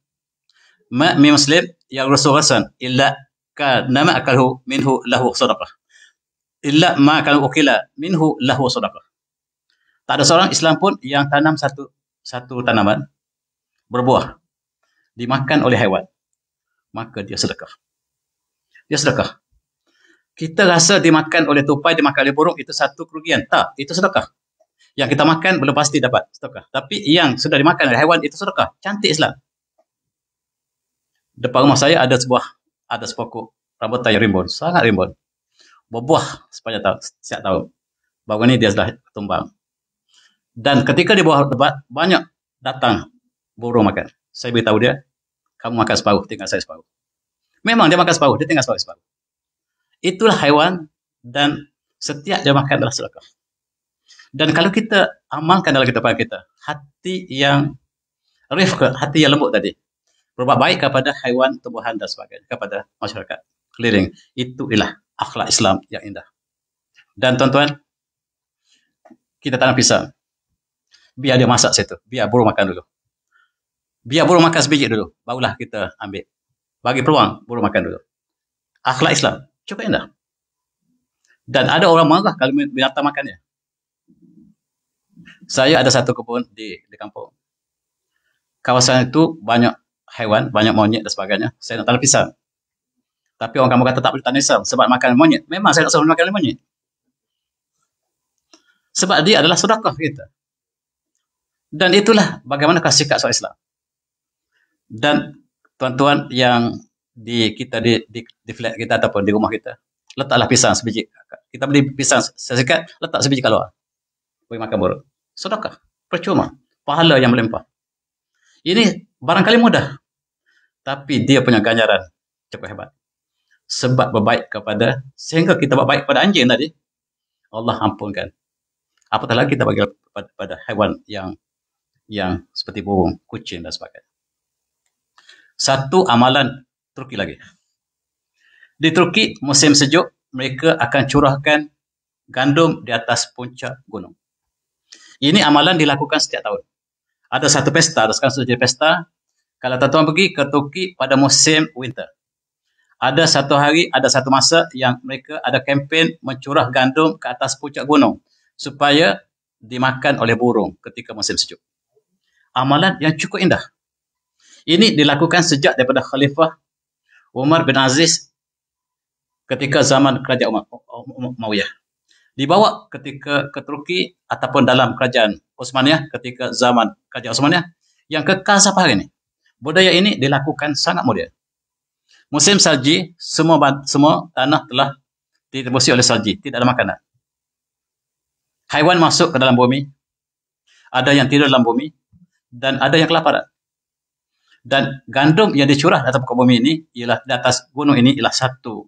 ma min muslim yang rasulullah illa kana ma akalahu minhu lahu sadaqah, illa ma kana ukila minhu lahu sadaqah. Tak ada seorang Islam pun yang tanam satu tanaman berbuah dimakan oleh haiwan, maka dia sedekah. Dia sedekah. Kita rasa dimakan oleh tupai, dimakan oleh burung, itu satu kerugian. Tak, itu sedekah. Yang kita makan belum pasti dapat sedekah. Tapi yang sudah dimakan oleh haiwan, itu sedekah. Cantik Islam. Depan rumah saya ada sepokok rambutan yang rimbun, sangat rimbun. Berbuah sepanjang tahun, setiap tahun. Baru ini dia sudah tumbang. Dan ketika di bawah debat, banyak datang burung makan. Saya beritahu dia, kamu makan separuh, tinggal saya separuh. Memang dia makan separuh, dia tinggal separuh. Itulah haiwan, dan setiap dia makan adalah sedekah. Dan kalau kita amalkan dalam kehidupan kita, hati yang rifq, hati yang lembut tadi, berbuat baik kepada haiwan, tumbuhan dan sebagainya, kepada masyarakat keliling, itu ialah akhlak Islam yang indah. Dan tuan-tuan, kita tanam pisang, biar dia masak situ, biar burung makan dulu. Biar burung makan sebiji dulu, barulah kita ambil. Bagi peluang burung makan dulu. Akhlak Islam cukup indah. Dan ada orang marah kalau binatang makannya. Saya ada satu kebun di kampung. Kawasan itu banyak haiwan, banyak monyet dan sebagainya. Saya nak tanam pisang. Tapi orang kampung kata tak boleh tanam pisang sebab makan monyet. Memang saya tak suruh makan monyet. Sebab dia adalah sedekah kita. Dan itulah bagaimana sikap seorang Islam. Dan tuan-tuan yang di flat kita ataupun di rumah kita, letaklah pisang sebiji. Kita beli pisang sesikat, letak sebiji kat luar. Bagi makan burung. Sedekah. Percuma. Pahala yang melimpah. Ini barangkali mudah. Tapi dia punya ganjaran cukup hebat. Sebab berbaik kepada, sehingga kita berbaik pada anjing tadi, Allah ampunkan. Apatah lagi kita bagi pada haiwan yang seperti burung, kucing dan sebagainya. Satu amalan Turki lagi. Di Turki, musim sejuk, mereka akan curahkan gandum di atas puncak gunung. Ini amalan dilakukan setiap tahun. Ada satu pesta, sekarang sudah jadi pesta. Kalau tuan-tuan pergi ke Turki pada musim winter, ada satu hari, ada satu masa yang mereka ada kempen mencurah gandum ke atas puncak gunung supaya dimakan oleh burung ketika musim sejuk. Amalan yang cukup indah. Ini dilakukan sejak daripada Khalifah Umar bin Aziz ketika zaman kerajaan Umayyah. Dibawa ketika ke Turki ataupun dalam kerajaan Utsmaniyah ketika zaman kerajaan Utsmaniyah yang kekal sampai hari ini. Budaya ini dilakukan sangat mulia. Musim salji, semua tanah telah ditebusi oleh salji, tidak ada makanan. Haiwan masuk ke dalam bumi, ada yang tidur dalam bumi, dan ada yang kelaparan. Dan gandum yang dicurah di atas bumi ini, ialah di atas gunung ini, ialah satu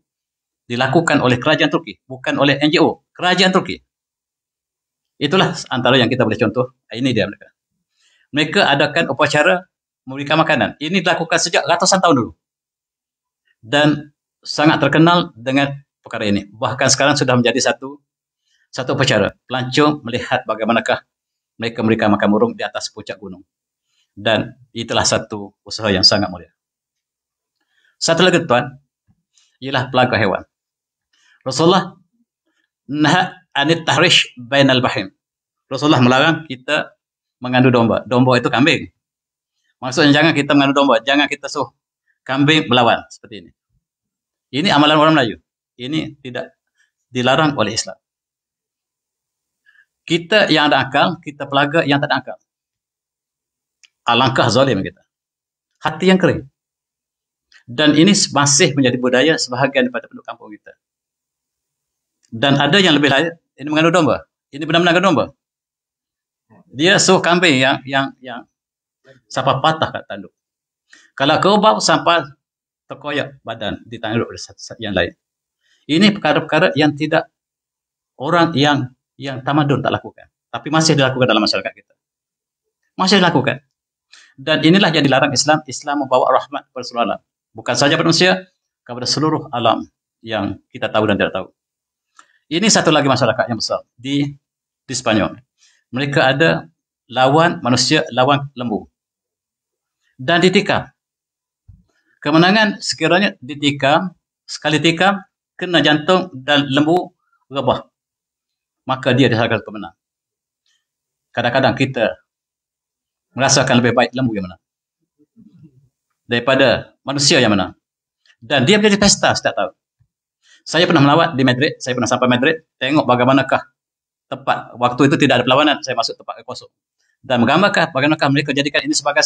dilakukan oleh kerajaan Turki, bukan oleh NGO, kerajaan Turki. Itulah antara yang kita boleh contoh. Ini dia mereka. Mereka adakan upacara memberikan makanan. Ini dilakukan sejak ratusan tahun dulu. Dan sangat terkenal dengan perkara ini. Bahkan sekarang sudah menjadi satu upacara. Pelancong melihat bagaimanakah mereka memberikan makan burung di atas puncak gunung. Dan itulah satu usaha yang sangat mulia. Satu lagi tuan, ialah pelaga hewan. Rasulullah naha anit tahrish bainal bahim. Rasulullah melarang kita mengandung domba. Domba itu kambing. Maksudnya jangan kita mengandung domba, jangan kita suruh kambing melawan seperti ini. Ini amalan orang Melayu. Ini tidak dilarang oleh Islam. Kita yang ada akal, kita pelaga yang tak ada akal. Alangkah zalim kita. Hati yang kering. Dan ini masih menjadi budaya sebahagian daripada penduduk kampung kita. Dan ada yang lebih lain, ini mengandung domba. Ini benar-benar mengandung domba. Dia suruh kambing yang sampai patah kat tanduk. Kalau kerbau sampai terkoyak badan ditanduk oleh yang lain. Ini perkara-perkara yang tidak orang yang tamadun tak lakukan. Tapi masih dilakukan dalam masyarakat kita. Masih dilakukan. Dan inilah yang dilarang Islam. Islam membawa rahmat kepada seluruh alam. Bukan saja manusia, kepada seluruh alam yang kita tahu dan tidak tahu. Ini satu lagi masyarakat yang besar di Spanyol. Mereka ada lawan manusia, lawan lembu. Dan ditikam. Kemenangan sekiranya ditikam, sekali tikam, kena jantung dan lembu rebah. Maka dia dihargai pemenang. Kadang-kadang kita merasakan lebih baik lembu yang menang daripada manusia yang menang. Dan dia menjadi pesta setiap tahun. Saya pernah melawat di Madrid, saya pernah sampai Madrid, tengok bagaimanakah tempat, waktu itu tidak ada perlawanan, saya masuk tempat kosong. Dan menggambarkan bagaimanakah mereka jadikan ini sebagai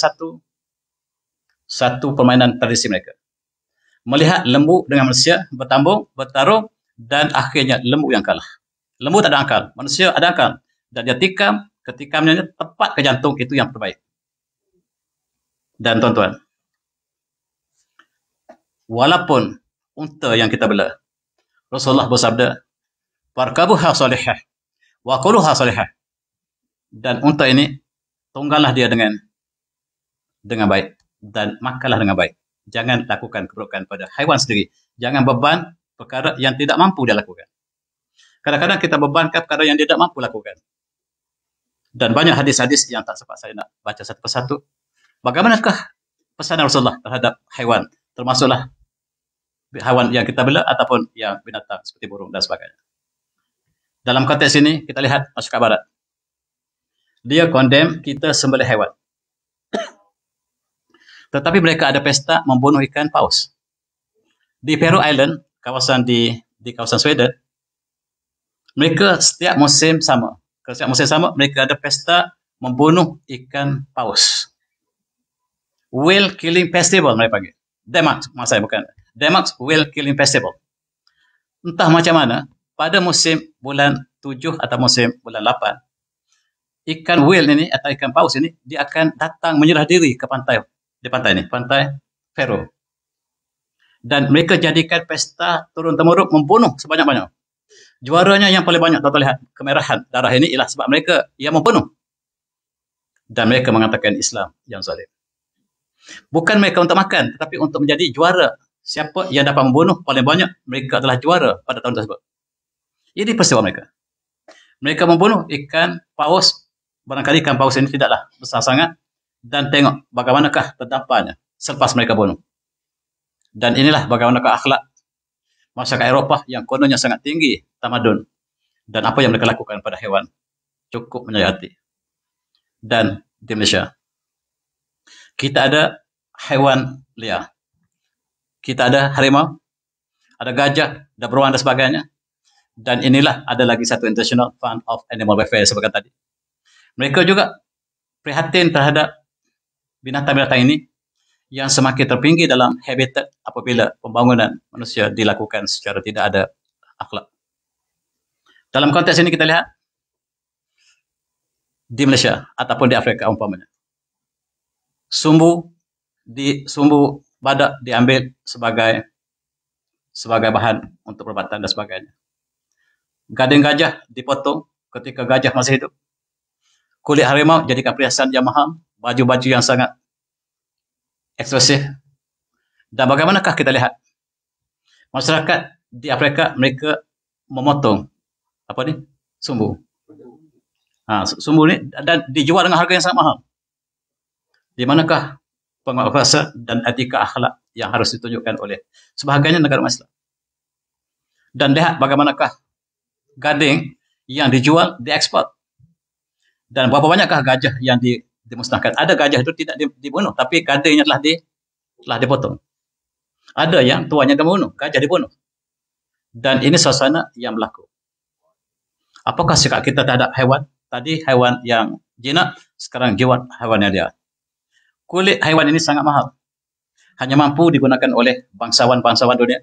satu permainan tradisi mereka. Melihat lembu dengan manusia bertarung, dan akhirnya lembu yang kalah. Lembu tak ada akal, manusia ada akal. Dan dia ketikamnya tepat ke jantung, itu yang terbaik. Dan tuan-tuan, walaupun unta yang kita bela, Rasulullah bersabda, "Farkabuha salihah, wa kuluha salihah." Dan unta ini, tungganlah dia dengan baik, dan makanlah dengan baik. Jangan lakukan keburukan pada haiwan sendiri. Jangan beban perkara yang tidak mampu dia lakukan. Kadang-kadang kita bebankan perkara yang dia tidak mampu lakukan. Dan banyak hadis-hadis yang tak sempat saya nak baca satu persatu. Bagaimanakah pesanan Rasulullah terhadap haiwan, termasuklah haiwan yang kita bela ataupun yang binatang seperti burung dan sebagainya. Dalam konteks ini kita lihat masyarakat barat. Dia condemn kita sembelih haiwan. Tetapi mereka ada pesta membunuh ikan paus. Di Faroe Island, kawasan di kawasan Sweden, mereka setiap musim sama. Setiap musim sama, mereka ada pesta membunuh ikan paus. Whale Killing Festival mereka panggil. Denmark, maksud saya bukan. Denmark Whale Killing Festival. Entah macam mana, pada musim bulan 7 atau musim bulan 8, ikan whale ini atau ikan paus ini, dia akan datang menyerah diri ke pantai. Di pantai ini, pantai Faroe. Dan mereka jadikan pesta turun-temurun membunuh sebanyak-banyak. Juaranya yang paling banyak, tuan-tuan lihat, kemerahan darah ini ialah sebab mereka yang membunuh. Dan mereka mengatakan Islam yang zalim. Bukan mereka untuk makan, tetapi untuk menjadi juara. Siapa yang dapat membunuh paling banyak, mereka adalah juara pada tahun tersebut. Ini peristiwa mereka. Mereka membunuh ikan paus. Barangkali ikan paus ini tidaklah besar sangat. Dan tengok bagaimanakah terdamparnya selepas mereka bunuh. Dan inilah bagaimanakah akhlak masyarakat Eropah yang kononnya sangat tinggi tamadun. Dan apa yang mereka lakukan pada hewan cukup menyayat hati. Dan di Malaysia, kita ada haiwan liar. Kita ada harimau, ada gajah, ada beruang dan sebagainya. Dan inilah ada lagi satu International Fund of Animal Welfare sebagai tadi. Mereka juga prihatin terhadap binatang-binatang ini yang semakin terpinggir dalam habitat apabila pembangunan manusia dilakukan secara tidak ada akhlak. Dalam konteks ini kita lihat di Malaysia ataupun di Afrika umpamanya. Sumbu badak diambil sebagai bahan untuk perubatan dan sebagainya. Gading gajah dipotong ketika gajah masih hidup. Kulit harimau jadikan perhiasan yang mahal, baju-baju yang sangat eksklusif. Dan bagaimanakah kita lihat masyarakat di Afrika, mereka memotong sumbu. Sumbu ini dan dijual dengan harga yang sangat mahal. Di manakah penguasa dan etika akhlak yang harus ditunjukkan oleh sebahagiannya negara Islam? Dan lihat bagaimanakah gading yang dijual, diekspor. Dan berapa banyakkah gajah yang dimusnahkan? Ada gajah itu tidak dibunuh, tapi gadingnya telah dipotong. Ada yang tuannya dibunuh, gajah dibunuh. Dan ini suasana yang berlaku. Apakah sikap kita terhadap hewan? Tadi hewan yang jinak, sekarang jiwa hewan yang liar. Kulit haiwan ini sangat mahal. Hanya mampu digunakan oleh bangsawan-bangsawan dunia.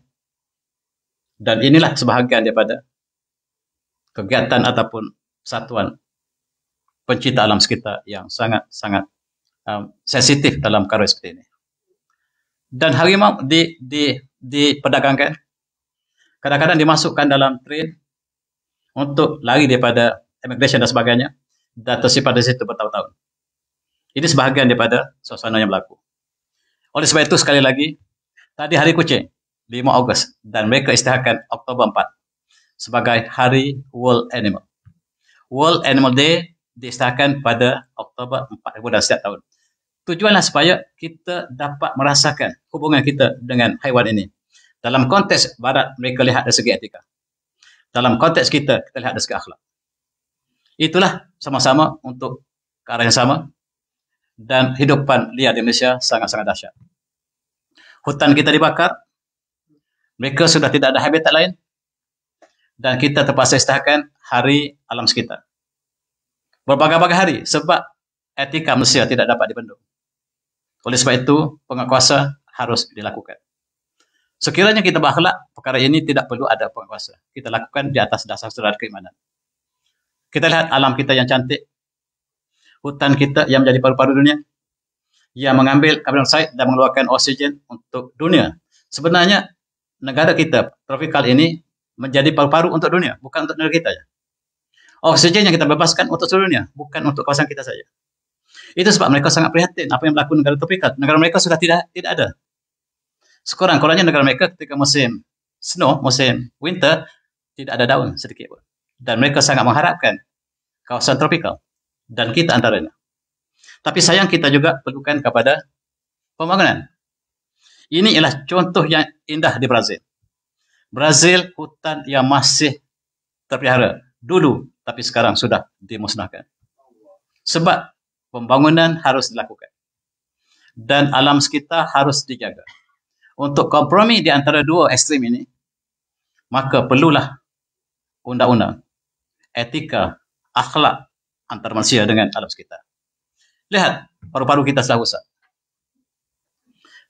Dan inilah sebahagian daripada kegiatan ataupun satuan pencipta alam sekitar yang sangat-sangat sensitif dalam perkara seperti ini. Dan harimau diperdagangkan. Kadang-kadang dimasukkan dalam train untuk lari daripada immigration dan sebagainya. Dan tersimpan di situ bertahun-tahun. Ini sebahagian daripada suasana yang berlaku. Oleh sebab itu sekali lagi, tadi hari kucing, 5 Ogos, dan mereka isytiharkan Oktober 4 sebagai Hari World Animal. World Animal Day diisytiharkan pada Oktober 4 dan setiap tahun. Tujuanlah supaya kita dapat merasakan hubungan kita dengan haiwan ini. Dalam konteks barat, mereka lihat dari segi etika. Dalam konteks kita lihat dari segi akhlak. Itulah sama-sama untuk ke arah yang sama. Dan hidupan liar di Malaysia sangat-sangat dahsyat. Hutan kita dibakar, mereka sudah tidak ada habitat lain, dan kita terpaksa isytiharkan Hari Alam Sekitar. Berbagai-bagai hari, sebab etika manusia tidak dapat dibendung. Oleh sebab itu, penguasa harus dilakukan. Sekiranya kita berakhlak, perkara ini tidak perlu ada penguasa. Kita lakukan di atas dasar surat keimanan. Kita lihat alam kita yang cantik, hutan kita yang menjadi paru-paru dunia, yang mengambil karbon dioksida dan mengeluarkan oksigen untuk dunia. Sebenarnya negara kita tropikal ini menjadi paru-paru untuk dunia, bukan untuk negara kita. Oksigen yang kita bebaskan untuk seluruh dunia, bukan untuk kawasan kita saja. Itu sebab mereka sangat prihatin apa yang berlaku negara tropikal. Negara mereka sudah tidak ada. Sekurang-kurangnya negara mereka ketika musim snow, musim winter, tidak ada daun sedikit pun. Dan mereka sangat mengharapkan kawasan tropikal. Dan kita antaranya. Tapi sayang kita juga perlukan kepada pembangunan. Ini ialah contoh yang indah di Brazil. Brazil hutan yang masih terpelihara dulu, tapi sekarang sudah dimusnahkan. Sebab pembangunan harus dilakukan. Dan alam sekitar harus dijaga. Untuk kompromi di antara dua ekstrim ini, maka perlulah undang-undang, etika, akhlak antar manusia dengan alam sekitar. Lihat, paru-paru kita sudah rusak.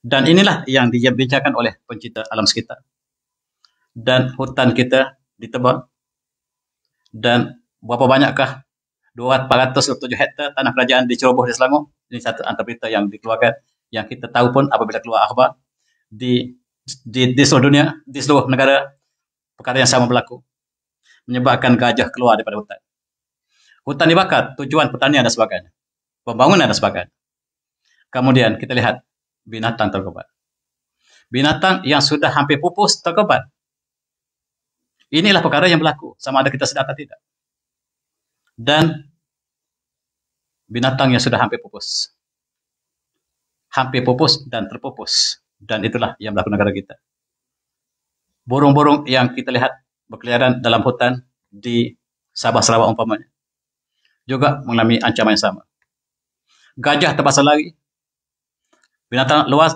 Dan inilah yang dibincangkan oleh pencipta alam sekitar. Dan hutan kita ditebang. Dan berapa banyakkah 427 hektar tanah kerajaan diceroboh di Selangor. Ini satu antara berita yang dikeluarkan. Yang kita tahu pun apabila keluar akhbar di seluruh dunia, di seluruh negara, perkara yang sama berlaku. Menyebabkan gajah keluar daripada hutan. Hutan dibakar, tujuan pertanian dan sebagainya. Pembangunan dan sebagainya. Kemudian kita lihat binatang terkorban. Binatang yang sudah hampir pupus terkorban. Inilah perkara yang berlaku, sama ada kita sedar atau tidak. Dan binatang yang sudah hampir pupus. Hampir pupus dan terpupus. Dan itulah yang berlaku negara kita. Burung-burung yang kita lihat berkeliaran dalam hutan di Sabah Sarawak umpamanya juga mengalami ancaman yang sama. Gajah terpaksa lari, binatang luas,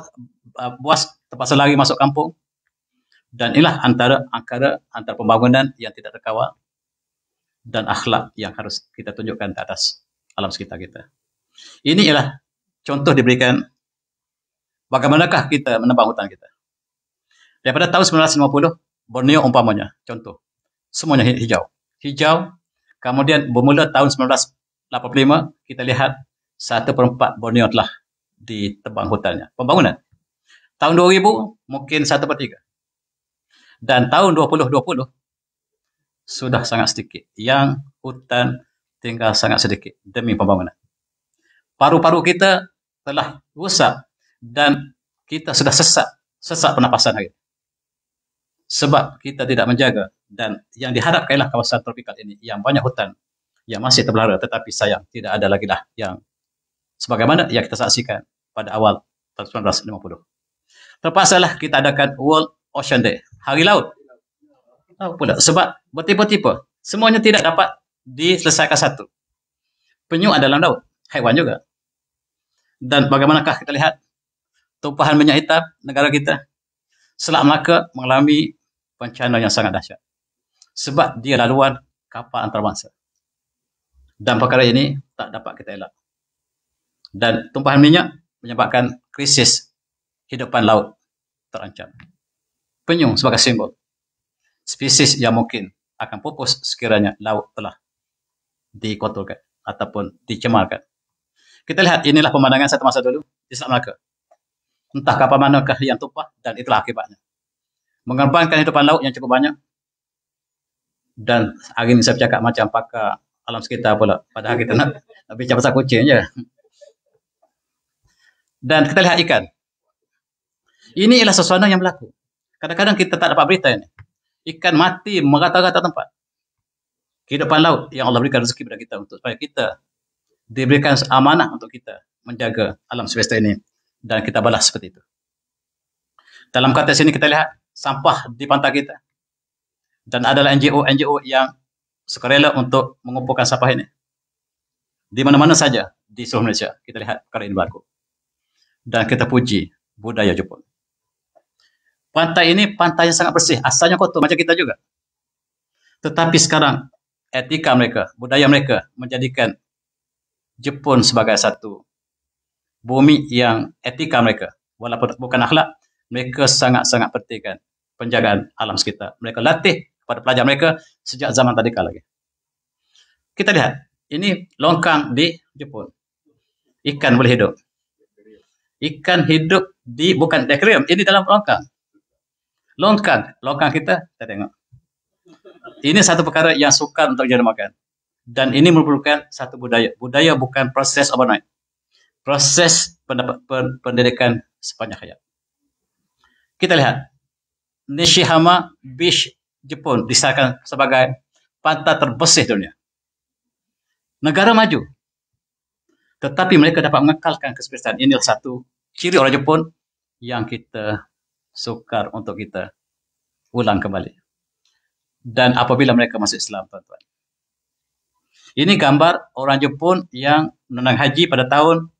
buas terpaksa lari masuk kampung, dan inilah antara pembangunan yang tidak terkawal dan akhlak yang harus kita tunjukkan ke atas alam sekitar kita. Ini ialah contoh diberikan bagaimanakah kita menebang hutan kita. Daripada tahun 1950, Borneo umpamanya, contoh, semuanya hijau. Kemudian bermula tahun 1985, kita lihat 1/4 Borneo telah ditebang hutannya. Pembangunan. Tahun 2000, mungkin 1/3. Dan tahun 2020, sudah sangat sedikit. Yang hutan tinggal sangat sedikit demi pembangunan. Paru-paru kita telah rusak dan kita sudah sesak pernapasan hari. Sebab kita tidak menjaga. Dan yang diharapkanlah kawasan tropikal ini, yang banyak hutan, yang masih terpelihara, tetapi sayang, tidak ada lagi lah yang sebagaimana yang kita saksikan pada awal tahun 1950. Terpaksalah kita adakan World Ocean Day, Hari Laut. Pula. Sebab bertipe-tipe, semuanya tidak dapat diselesaikan satu. Penyu ada dalam laut, haiwan juga. Dan bagaimanakah kita lihat tumpahan minyak hitam negara kita, Selat Melaka mengalami bencana yang sangat dahsyat. Sebab dia laluan kapal antarabangsa. Dan perkara ini tak dapat kita elak. Dan tumpahan minyak menyebabkan krisis hidupan laut terancam. Penyu sebagai simbol spesies yang mungkin akan pupus sekiranya laut telah dikotorkan ataupun dicemarkan. Kita lihat inilah pemandangan satu masa dulu di Selat Melaka. Entah kapal manakah yang tumpah dan itulah akibatnya. Mengorbankan hidupan laut yang cukup banyak. Dan hari ini saya bercakap macam pakar alam sekitar pula. Padahal kita nak bicara pasal kucing je. Dan kita lihat ikan. Ini ialah sesuatu yang berlaku. Kadang-kadang kita tak dapat berita ini. Ikan mati merata-rata tempat. Kehidupan laut yang Allah berikan rezeki kepada kita untuk supaya kita diberikan amanah untuk kita menjaga alam semesta ini dan kita balas seperti itu. Dalam konteks ini kita lihat sampah di pantai kita dan adalah NGO yang sukarela untuk mengumpulkan sampah ini. Di mana-mana saja di seluruh Malaysia kita lihat perkara ini berlaku. Dan kita puji budaya Jepun. Pantai ini pantai yang sangat bersih, asalnya kotor macam kita juga. Tetapi sekarang etika mereka, budaya mereka menjadikan Jepun sebagai satu bumi yang etika mereka. Walaupun bukan akhlak, mereka sangat-sangat pentingkan penjagaan alam sekitar. Mereka latih kepada pelajar mereka sejak zaman tadika lagi. Kita lihat, ini longkang di Jepun. Ikan boleh hidup. Ikan hidup di bukan di akuarium, ini dalam longkang. Longkang kita tengok. Ini satu perkara yang sukar untuk jadi makan. Dan ini merupakan satu budaya. Budaya bukan proses overnight. Proses pendidikan sepanjang hayat. Kita lihat, Nishihama Beach, Jepun disahkan sebagai pantai terbersih dunia. Negara maju, tetapi mereka dapat mengekalkan kesepian. Inilah satu ciri orang Jepun yang kita sukar untuk kita ulang kembali. Dan apabila mereka masuk Islam, tuan-tuan. Ini gambar orang Jepun yang menunaikan haji pada tahun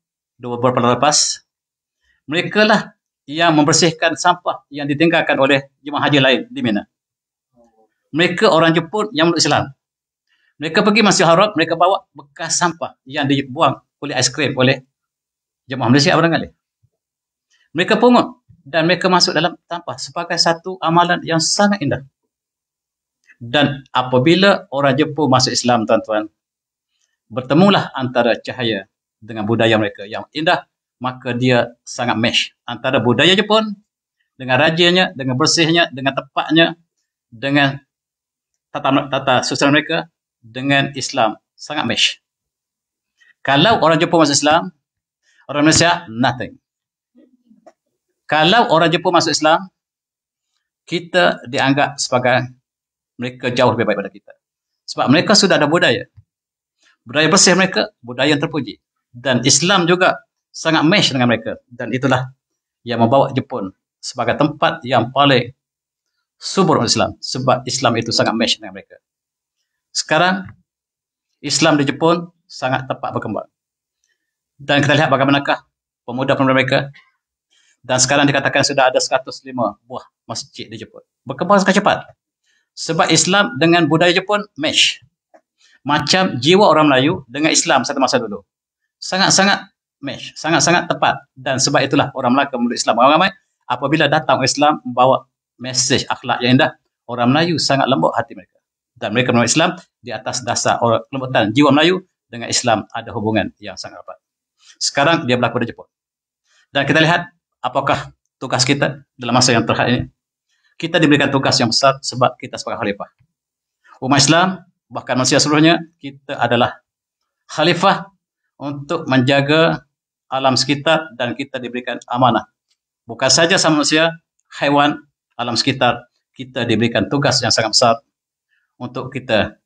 2000 lepas. Mereka lah yang membersihkan sampah yang ditinggalkan oleh jemaah haji lain di Mina. Mereka orang Jepun yang meluk Islam. Mereka pergi Masjidil Haram, mereka bawa bekas sampah yang dibuang oleh aiskrim oleh jemaah Malaysia barangkali. Mereka pungut dan mereka masuk dalam sampah sebagai satu amalan yang sangat indah. Dan apabila orang Jepun masuk Islam, tuan-tuan, bertemulah antara cahaya dengan budaya mereka yang indah, maka dia sangat mesh antara budaya Jepun dengan rajanya, dengan bersihnya, dengan tepatnya, dengan tata sosial mereka, dengan Islam sangat mesh. Kalau orang Jepun masuk Islam, orang Malaysia nothing. Kalau orang Jepun masuk Islam, kita dianggap sebagai mereka jauh lebih baik pada kita. Sebab mereka sudah ada budaya. Budaya bersih mereka, budaya yang terpuji. Dan Islam juga sangat mesh dengan mereka. Dan itulah yang membawa Jepun sebagai tempat yang paling subur Islam. Sebab Islam itu sangat mesh dengan mereka. Sekarang, Islam di Jepun sangat tepat berkembang. Dan kita lihat bagaimanakah pemuda-pemuda mereka. Dan sekarang dikatakan sudah ada 105 buah masjid di Jepun. Berkembang sangat cepat. Sebab Islam dengan budaya Jepun mesh. Macam jiwa orang Melayu dengan Islam satu masa dulu. Sangat-sangat mesh. Sangat-sangat tepat. Dan sebab itulah orang Melaka memeluk Islam ramai-ramai. Apabila datang Islam membawa mesej akhlak yang indah, orang Melayu sangat lembut hati mereka. Dan mereka memeluk Islam di atas dasar orang kelembutan jiwa Melayu dengan Islam ada hubungan yang sangat rapat. Sekarang dia berlaku di Jepun. Dan kita lihat apakah tugas kita dalam masa yang terakhir ini. Kita diberikan tugas yang besar sebab kita sebagai khalifah. Umat Islam, bahkan manusia seluruhnya, kita adalah khalifah untuk menjaga alam sekitar dan kita diberikan amanah. Bukan saja sama manusia, haiwan, alam sekitar, kita diberikan tugas yang sangat besar untuk kita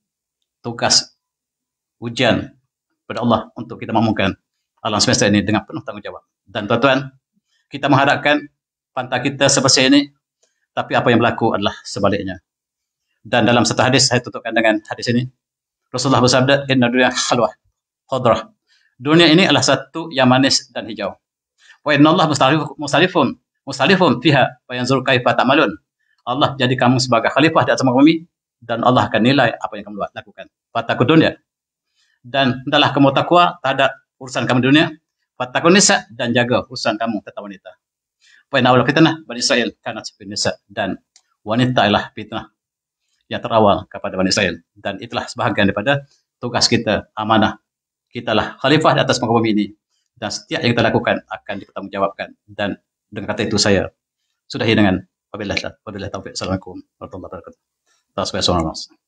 tugas ujian pada Allah untuk kita mampukan alam semesta ini dengan penuh tanggungjawab. Dan tuan-tuan, kita mengharapkan pantai kita sebersih ini, tapi apa yang berlaku adalah sebaliknya. Dan dalam satu hadis, saya tutupkan dengan hadis ini. Rasulullah bersabda, Inna dunya khalwah, khadrah. Dunia ini adalah satu yang manis dan hijau. Wa inna Allah mustalifun fiha wa yanzur kaifa ta'malun. Allah jadi kamu sebagai khalifah di atas muka bumi dan Allah akan nilai apa yang kamu lakukan. Fatakun dunia. Dan hendaklah kamu takwa terhadap urusan kamu di dunia. Fatakun nisa dan jaga urusan kamu tentang wanita. Wa inna awwal fitnah Bani Israil kanat fil nisa, dan wanita ialah fitnah yang terawal kepada Bani Israil. Dan itulah sebahagian daripada tugas kita, amanah. Kita lah khalifah di atas muka bumi ini. Dan setiap yang kita lakukan akan dipertanggungjawabkan. Dan dengan kata itu saya sudahi dengan wabillahi taufiq. Assalamualaikum warahmatullahi wabarakatuh.